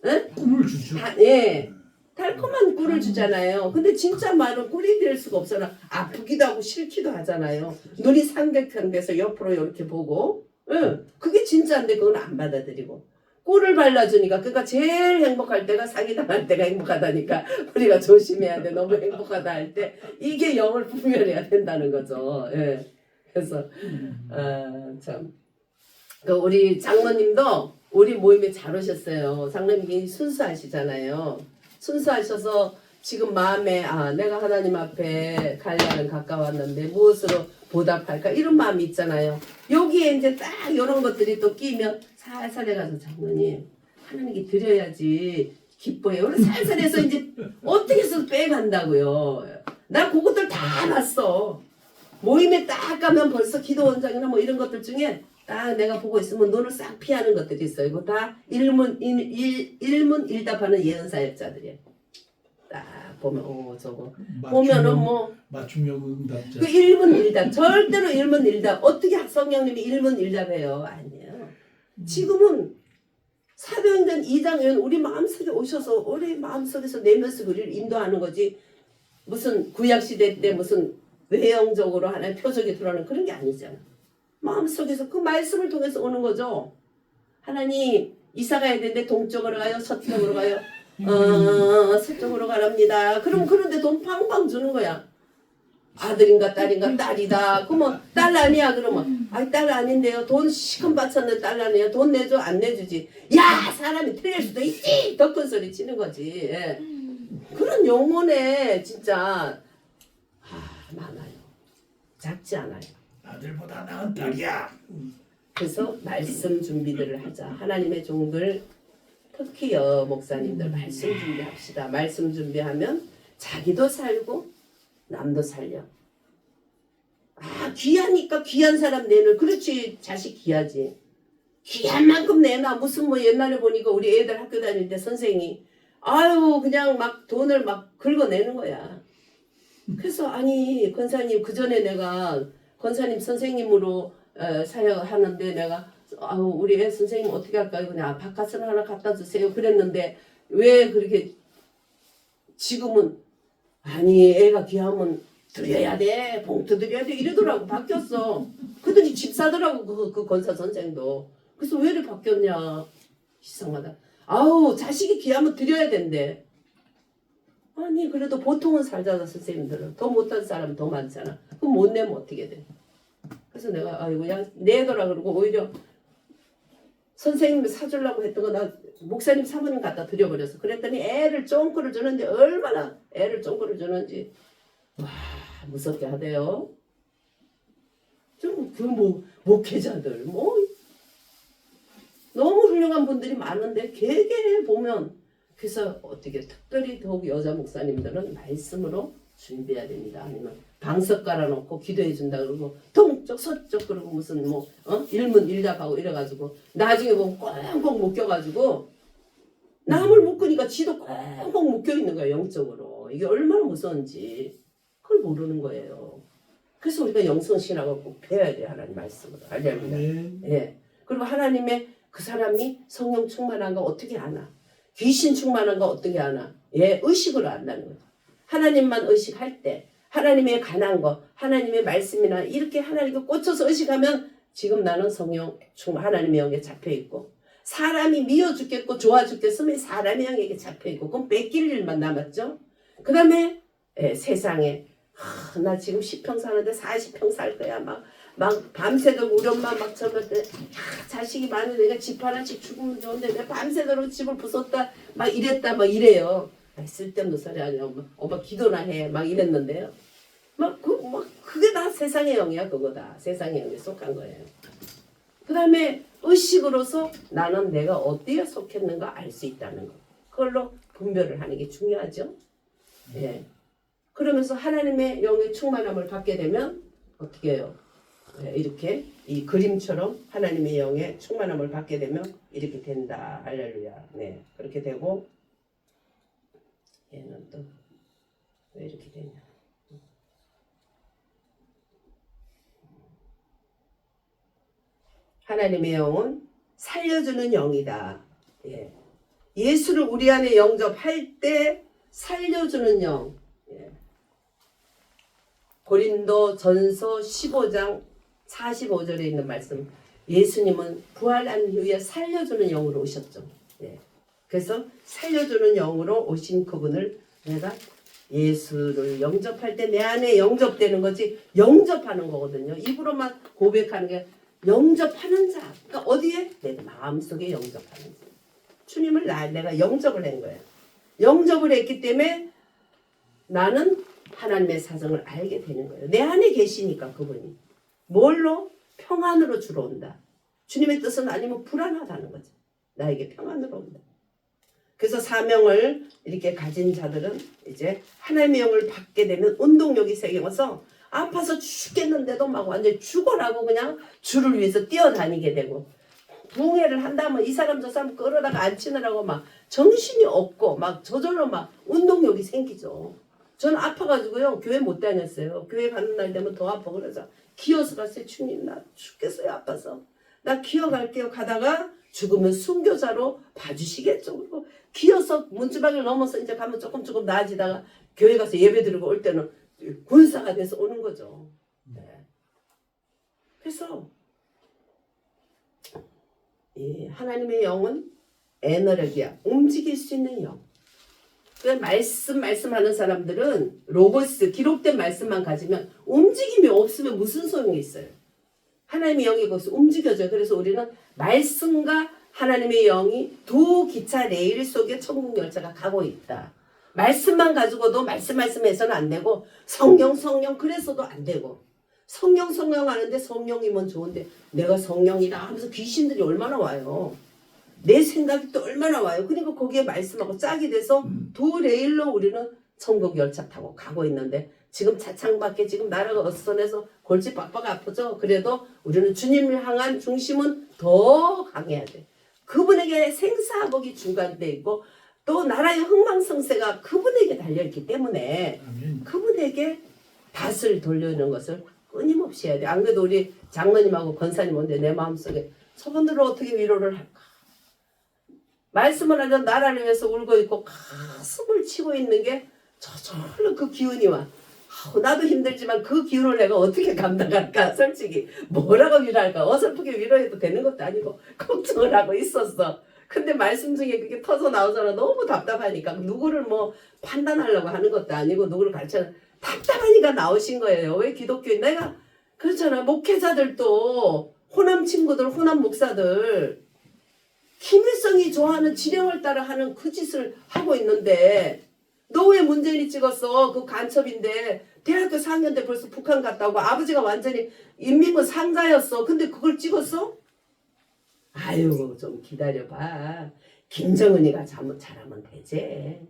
응? 꿈을 주죠. 예. 달콤한 꿀을 주잖아요. 근데 진짜 말은 꿀이 될 수가 없잖아. 아프기도 하고 싫기도 하잖아요. 눈이 삼각형 돼서 옆으로 이렇게 보고. 응. 그게 진짜인데 그건 안 받아들이고. 꿀을 발라주니까 그러니까 제일 행복할 때가 사기당할 때가 행복하다니까 우리가 조심해야 돼. 너무 행복하다 할 때 이게 영을 분별해야 된다는 거죠. 예. 그래서 참. 그 우리 장로님도 우리 모임에 잘 오셨어요. 장로님이 순수하시잖아요. 순수하셔서 지금 마음에 내가 하나님 앞에 갈 날은 가까웠는데 무엇으로 보답할까 이런 마음이 있잖아요. 여기에 이제 딱 이런 것들이 또 끼면 살살 해가지고 장로님 하나님께 드려야지 기뻐요. 그래서 살살 해서 이제 어떻게 해서 빼간다고요. 나 그것들 다 놨어. 모임에 딱 가면 벌써 기도 원장이나 뭐 이런 것들 중에 딱 내가 보고 있으면 눈을 싹 피하는 것들이 있어요. 이거 다 일문일답하는 예언사역자들이에요. 딱 보면 저거 보면은 뭐 맞춤형 응답자. 그 일문일답 절대로 일문일답 어떻게 성령님이 일문일답해요? 아니에요. 지금은 사도행전 2장에는 우리 마음속에 오셔서 우리 마음속에서 내면서 우리를 인도하는 거지 무슨 구약시대 때 무슨 외형적으로 하나의 표적이 들어오는 그런 게 아니잖아. 마음속에서 그 말씀을 통해서 오는 거죠. 하나님 이사 가야 되는데 동쪽으로 가요? 서쪽으로 가요? 서쪽으로 가랍니다. 그럼 그런데 돈 팡팡 주는 거야. 아들인가 딸인가 딸이다. 그러면 딸 아니야 그러면 아니 딸 아닌데요. 돈 시큰 바쳤는데 딸 아니에요. 돈 내줘 안 내주지. 야 사람이 틀릴 수도 있지. 더 큰 소리 치는 거지. 예. 그런 영혼에 진짜 많아요. 작지 않아요. 아들보다 나은 딸이야. 그래서 말씀 준비들을 하자. 하나님의 종들 특히 목사님들 말씀 준비합시다. 말씀 준비하면 자기도 살고 남도 살려. 귀하니까 귀한 사람 내놓을. 그렇지 자식 귀하지. 귀한 만큼 내놔. 무슨 뭐 옛날에 보니까 우리 애들 학교 다닐 때 선생이 그냥 막 돈을 막 긁어내는 거야. 그래서 아니 권사님 그 전에 내가 권사님 선생님으로 사역하는데 내가 우리 애 선생님 어떻게 할까요? 그냥 바깥을 하나 갖다 주세요. 그랬는데 왜 그렇게 지금은 아니 애가 귀하면 드려야 돼. 봉투 드려야 돼. 이러더라고. 바뀌었어. 그러더니 집 사더라고 그 권사 선생도. 그래서 왜 이렇게 바뀌었냐. 이상하다. 자식이 귀하면 드려야 된대. 아니 그래도 보통은 살잖아 선생님들은. 더 못한 사람은 더 많잖아. 그럼 못 내면 어떻게 돼. 그래서 내가 그냥 내더라 그러고 오히려 선생님 사주려고 했던 거 나 목사님 사모님 갖다 드려버렸어. 그랬더니 애를 쫑꾸를 주는데 얼마나 애를 쫑꾸를 주는지 와 무섭게 하대요. 좀 그 목회자들 너무 훌륭한 분들이 많은데 개개 보면 그래서 어떻게 특별히 더욱 여자 목사님들은 말씀으로 준비해야 됩니다. 아니면 방석 깔아놓고 기도해 준다 그러고 동쪽 서쪽 그러고 무슨 일문일답하고 이래가지고 나중에 보면 꽁꽁 묶여가지고 남을 묶으니까 지도 꽁꽁 묶여 있는 거야 영적으로. 이게 얼마나 무서운지. 그걸 그걸 모르는 거예요. 그래서 우리가 영성신학을 꼭 배워야 돼요. 하나님 말씀을. 할렐루야. 아멘. 예. 그리고 하나님의 그 사람이 성령 충만한 거 어떻게 아나? 귀신 충만한 거 어떻게 아나? 예, 의식으로 안다는 거예요. 하나님만 의식할 때 하나님의 관한 거, 하나님의 말씀이나 이렇게 하나님께 꽂혀서 의식하면 지금 나는 성령 충만 하나님의 영에 잡혀 있고 사람이 미워 죽겠고 좋아 죽겠으면 사람의 영에게 잡혀 있고 그럼 뺏길 일만 남았죠. 그 다음에 세상에 나 지금 10평 사는데 40평 살 거야. 막 밤새도록 우리 엄마 막 저한테 자식이 많은데 내가 집 하나씩 죽으면 좋은데 내가 밤새도록 집을 부쉈다 막 이랬다 막 이래요. 쓸데없는 소리 아니야. 엄마 기도나 해 막 이랬는데요. 막 그게 다 세상의 영이야. 그거 다 세상의 영에 속한 거예요. 그 다음에 의식으로서 나는 내가 어디에 속했는가 알 수 있다는 거. 그걸로 분별을 하는 게 중요하죠. 예. 그러면서 하나님의 영의 충만함을 받게 되면 어떻게 해요? 예, 이렇게 이 그림처럼 하나님의 영의 충만함을 받게 되면 이렇게 된다. 할렐루야. 네, 그렇게 되고 얘는 또 왜 이렇게 되냐? 하나님의 영은 살려주는 영이다. 예. 예수를 우리 안에 영접할 때 살려주는 영. 예. 고린도 전서 15장 45절에 있는 말씀. 예수님은 부활한 후에 살려주는 영으로 오셨죠. 예. 그래서 살려주는 영으로 오신 그분을 내가 예수를 영접할 때 내 안에 영접되는 거지 영접하는 거거든요. 입으로만 고백하는 게 영접하는 자. 그러니까 어디에? 내 마음속에 영접하는 자. 주님을 내가 영접을 한 거예요. 영접을 했기 때문에 나는 하나님의 사정을 알게 되는 거예요. 내 안에 계시니까 그분이. 뭘로? 평안으로 주러 온다. 주님의 뜻은 아니면 불안하다는 거죠. 나에게 평안으로 온다. 그래서 사명을 이렇게 가진 자들은 이제 하나님의 영을 받게 되면 운동력이 생겨서 아파서 죽겠는데도 막 완전히 죽어라고 그냥 주를 위해서 뛰어다니게 되고 부흥회를 한다면 이 사람 저 사람 끌어다가 앉히느라고 막 정신이 없고 막 저절로 막 운동력이 생기죠. 저는 아파가지고요 교회 못 다녔어요. 교회 가는 날 되면 더 아파. 그래서 기어서 갔어요. 주님 나 죽겠어요 아파서. 나 기어갈게요. 가다가 죽으면 순교자로 봐주시겠죠. 그리고 기어서 문지방을 넘어서 이제 가면 조금 나아지다가 교회 가서 예배 드리고 올 때는 군사가 돼서 오는 거죠. 네. 그래서 이 하나님의 영은 에너지야. 움직일 수 있는 영. 그러니까 말씀하는 사람들은 로고스 기록된 말씀만 가지면 움직임이 없으면 무슨 소용이 있어요. 하나님의 영이 거기서 움직여져요. 그래서 우리는 말씀과 하나님의 영이 두 기차 레일 속에 천국 열차가 가고 있다. 말씀만 가지고도 말씀해서는 안 되고 성령 그래서도 안 되고 성령 하는데 성령이면 좋은데 내가 성령이다 하면서 귀신들이 얼마나 와요. 내 생각이 또 얼마나 와요. 그러니까 거기에 말씀하고 짝이 돼서 두 레일로 우리는 천국 열차 타고 가고 있는데 지금 차창밖에 지금 나라가 어수선해서 골치 빡빡 아프죠. 그래도 우리는 주님을 향한 중심은 더 강해야 돼. 그분에게 생사복이 중간돼 있고 또 나라의 흥망성쇠가 그분에게 달려있기 때문에 아멘. 그분에게 밭을 돌리는 것을 끊임없이 해야 돼. 안 그래도 우리 장로님하고 권사님 오는데 내 마음속에 저분들을 어떻게 위로를 할까. 말씀을 하면 나라를 위해서 울고 있고 가슴을 치고 있는 게 저절로 그 기운이 와. 나도 힘들지만 그 기운을 내가 어떻게 감당할까. 솔직히 뭐라고 위로할까. 어설프게 위로해도 되는 것도 아니고 걱정을 하고 있었어. 근데 말씀 중에 그게 터져 나오잖아. 너무 답답하니까 누구를 뭐 판단하려고 하는 것도 아니고 누구를 가르쳐 답답하니까 나오신 거예요. 왜 기독교인 내가 그렇잖아. 목회자들도 호남 친구들 호남 목사들 김일성이 좋아하는 지령을 따라 하는 그 짓을 하고 있는데 너 왜 문재인이 찍었어? 그 간첩인데 대학교 4학년 때 벌써 북한 갔다 오고 아버지가 완전히 인민군 상자였어. 근데 그걸 찍었어? 아유 좀 기다려봐. 김정은이가 잘하면 되지.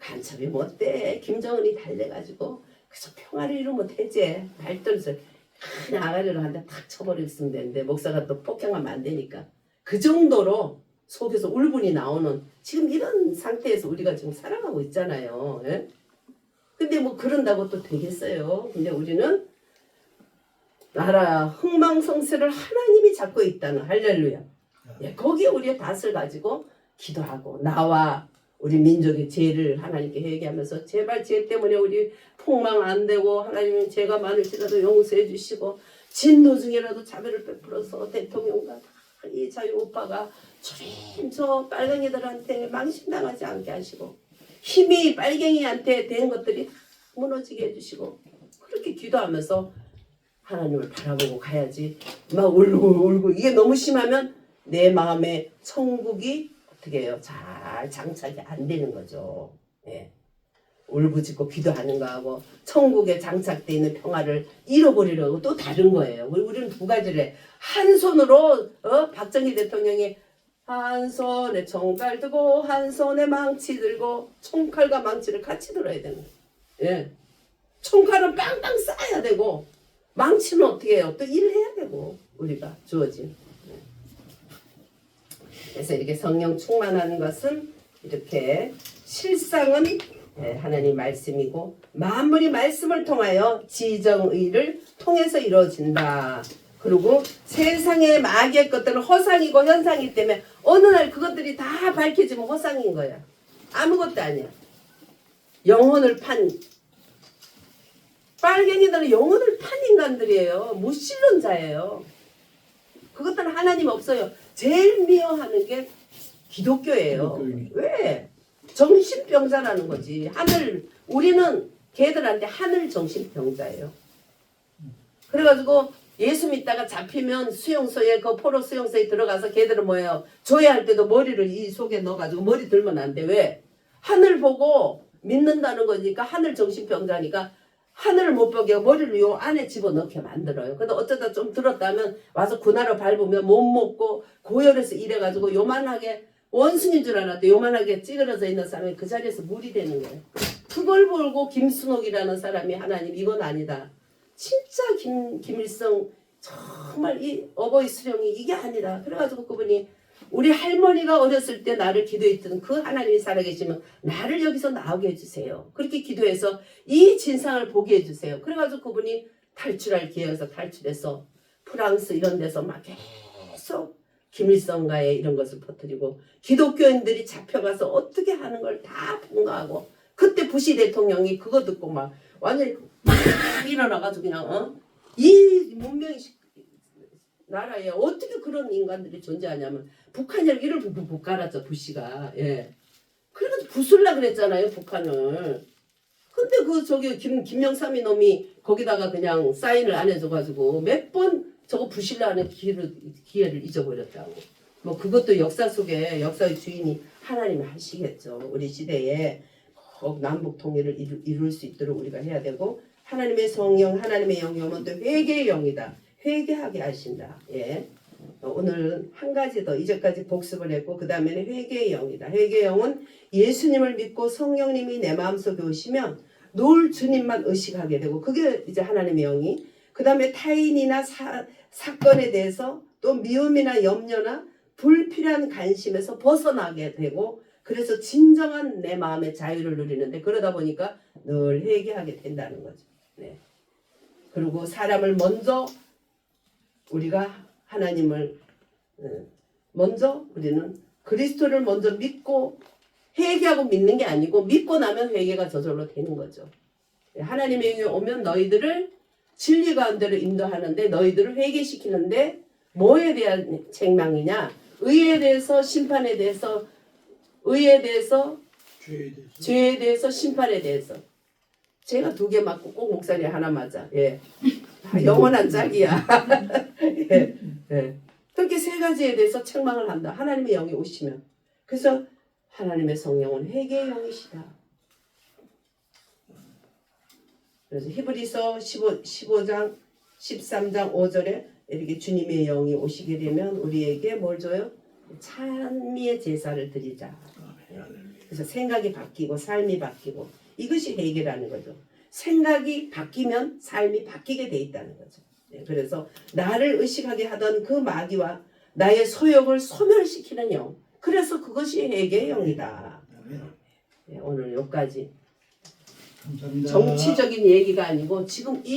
간첩이 못돼. 김정은이 달래가지고 그래서 평화를 이루면 되지. 발전소 큰 아가리를 한 대 탁 쳐버렸으면 되는데 목사가 또 폭행하면 안 되니까. 그 정도로 속에서 울분이 나오는 지금 이런 상태에서 우리가 지금 살아가고 있잖아요. 예? 근데 뭐 그런다고 또 되겠어요. 근데 우리는 나라 흥망성쇠를 하나님이 잡고 있다는 할렐루야. 예, 거기에 우리의 닷을 가지고 기도하고 나와 우리 민족의 죄를 하나님께 회개하면서 제발 죄 때문에 우리 폭망 안 되고 하나님은 죄가 많을지라도 용서해 주시고 진노 중이라도 자비를 베풀어서 대통령과 이 자유 오빠가 주님 저 빨갱이들한테 망신당하지 않게 하시고 힘이 빨갱이한테 된 것들이 다 무너지게 해주시고 그렇게 기도하면서 하나님을 바라보고 가야지 막 울고 이게 너무 심하면 내 마음에 천국이 어떻게 해요? 잘 장착이 안 되는 거죠. 예. 울부짖고 기도하는 거하고 천국에 장착되어 있는 평화를 잃어버리려고 또 다른 거예요. 우리는 두 가지를 해. 한 손으로 박정희 대통령이 한 손에 총칼 들고 한 손에 망치 들고 총칼과 망치를 같이 들어야 되는 거예요. 예. 총칼은 빵빵 쏴야 되고 망치는 어떻게 해요? 또 일해야 되고 우리가 주어진. 그래서 이렇게 성령 충만하는 것은 이렇게 실상은 하나님 말씀이고 만물이 말씀을 통하여 지정의를 통해서 이루어진다. 그리고 세상의 마귀의 것들은 허상이고 현상이기 때문에 어느 날 그것들이 다 밝혀지면 허상인 거야. 아무것도 아니야. 영혼을 판 빨갱이들은 영혼을 판 인간들이에요. 무신론자예요. 그것들은 하나님 없어요. 제일 미워하는 게 기독교예요. 왜? 정신병자라는 거지. 우리는 걔들한테 하늘 정신병자예요. 그래가지고 예수 믿다가 잡히면 수용소에 그 포로 수용소에 들어가서 걔들은 뭐예요? 조회할 때도 머리를 이 속에 넣어가지고 머리 들면 안 돼. 왜? 하늘 보고 믿는다는 거니까 하늘 정신병자니까 하늘을 못 보게 하고 머리를 요 안에 집어넣게 만들어요. 근데 어쩌다 좀 들었다면 와서 군화로 밟으면 못 먹고 고열해서 이래가지고 요만하게 원숭이인 줄 알았는데 요만하게 찌그러져 있는 사람이 그 자리에서 물이 되는 거예요. 그걸 보고 김순옥이라는 사람이 하나님 이건 아니다. 진짜 김일성 정말 이 어버이 수령이 이게 아니다. 그래가지고 그분이 우리 할머니가 어렸을 때 나를 기도했던 그 하나님이 살아계시면 나를 여기서 나오게 해주세요. 그렇게 기도해서 이 진상을 보게 해주세요. 그래가지고 그분이 탈출할 기회에서 탈출해서 프랑스 이런 데서 막 계속 김일성가의 이런 것을 퍼뜨리고 기독교인들이 잡혀가서 어떻게 하는 걸 다 분가하고 그때 부시 대통령이 그거 듣고 막 완전히 막 일어나가지고 그냥 이 문명이 나라에 어떻게 그런 인간들이 존재하냐면 북한이랑 이를 북 갈았죠 부시가. 예. 그래가지고 부술라 그랬잖아요 북한을. 근데 그 저기 김영삼이 놈이 거기다가 그냥 사인을 안 해줘가지고 몇 번 저거 부실라 하는 기회를 잊어버렸다고. 뭐 그것도 역사 속에 역사의 주인이 하나님이 하시겠죠. 우리 시대에 꼭 남북 통일을 이룰 수 있도록 우리가 해야 되고 하나님의 성령 하나님의 영이 오면 또 회개의 영이다. 회개하게 하신다. 예. 오늘 한 가지 더 이제까지 복습을 했고 그 다음에는 회개의 영이다. 회개의 영은 예수님을 믿고 성령님이 내 마음속에 오시면 늘 주님만 의식하게 되고 그게 이제 하나님의 영이 그 다음에 타인이나 사건에 대해서 또 미움이나 염려나 불필요한 관심에서 벗어나게 되고 그래서 진정한 내 마음의 자유를 누리는데 그러다 보니까 늘 회개하게 된다는 거죠. 네. 그리고 사람을 먼저 우리가 하나님을 먼저 우리는 그리스도를 먼저 믿고 회개하고 믿는 게 아니고 믿고 나면 회개가 저절로 되는 거죠. 하나님의 영이 오면 너희들을 진리 가운데로 인도하는데 너희들을 회개시키는데 뭐에 대한 책망이냐? 의에 대해서 심판에 대해서 의에 대해서 죄에 대해서 심판에 대해서 제가 2개 맞고 꼭 목사님 하나 맞아. 예. 영원한 짝이야. 예. 예. 그렇게 3가지에 대해서 책망을 한다. 하나님의 영이 오시면. 그래서 하나님의 성령은 회개의 영이시다. 그래서 히브리서 15장 13장 5절에 이렇게 주님의 영이 오시게 되면 우리에게 뭘 줘요? 찬미의 제사를 드리자. 그래서 생각이 바뀌고 삶이 바뀌고 이것이 회개라는 거죠. 생각이 바뀌면 삶이 바뀌게 돼 있다는 거죠. 그래서 나를 의식하게 하던 그 마귀와 나의 소욕을 소멸시키는 영. 그래서 그것이 회개의 영이다. 오늘 여기까지. 감사합니다. 정치적인 얘기가 아니고 지금 이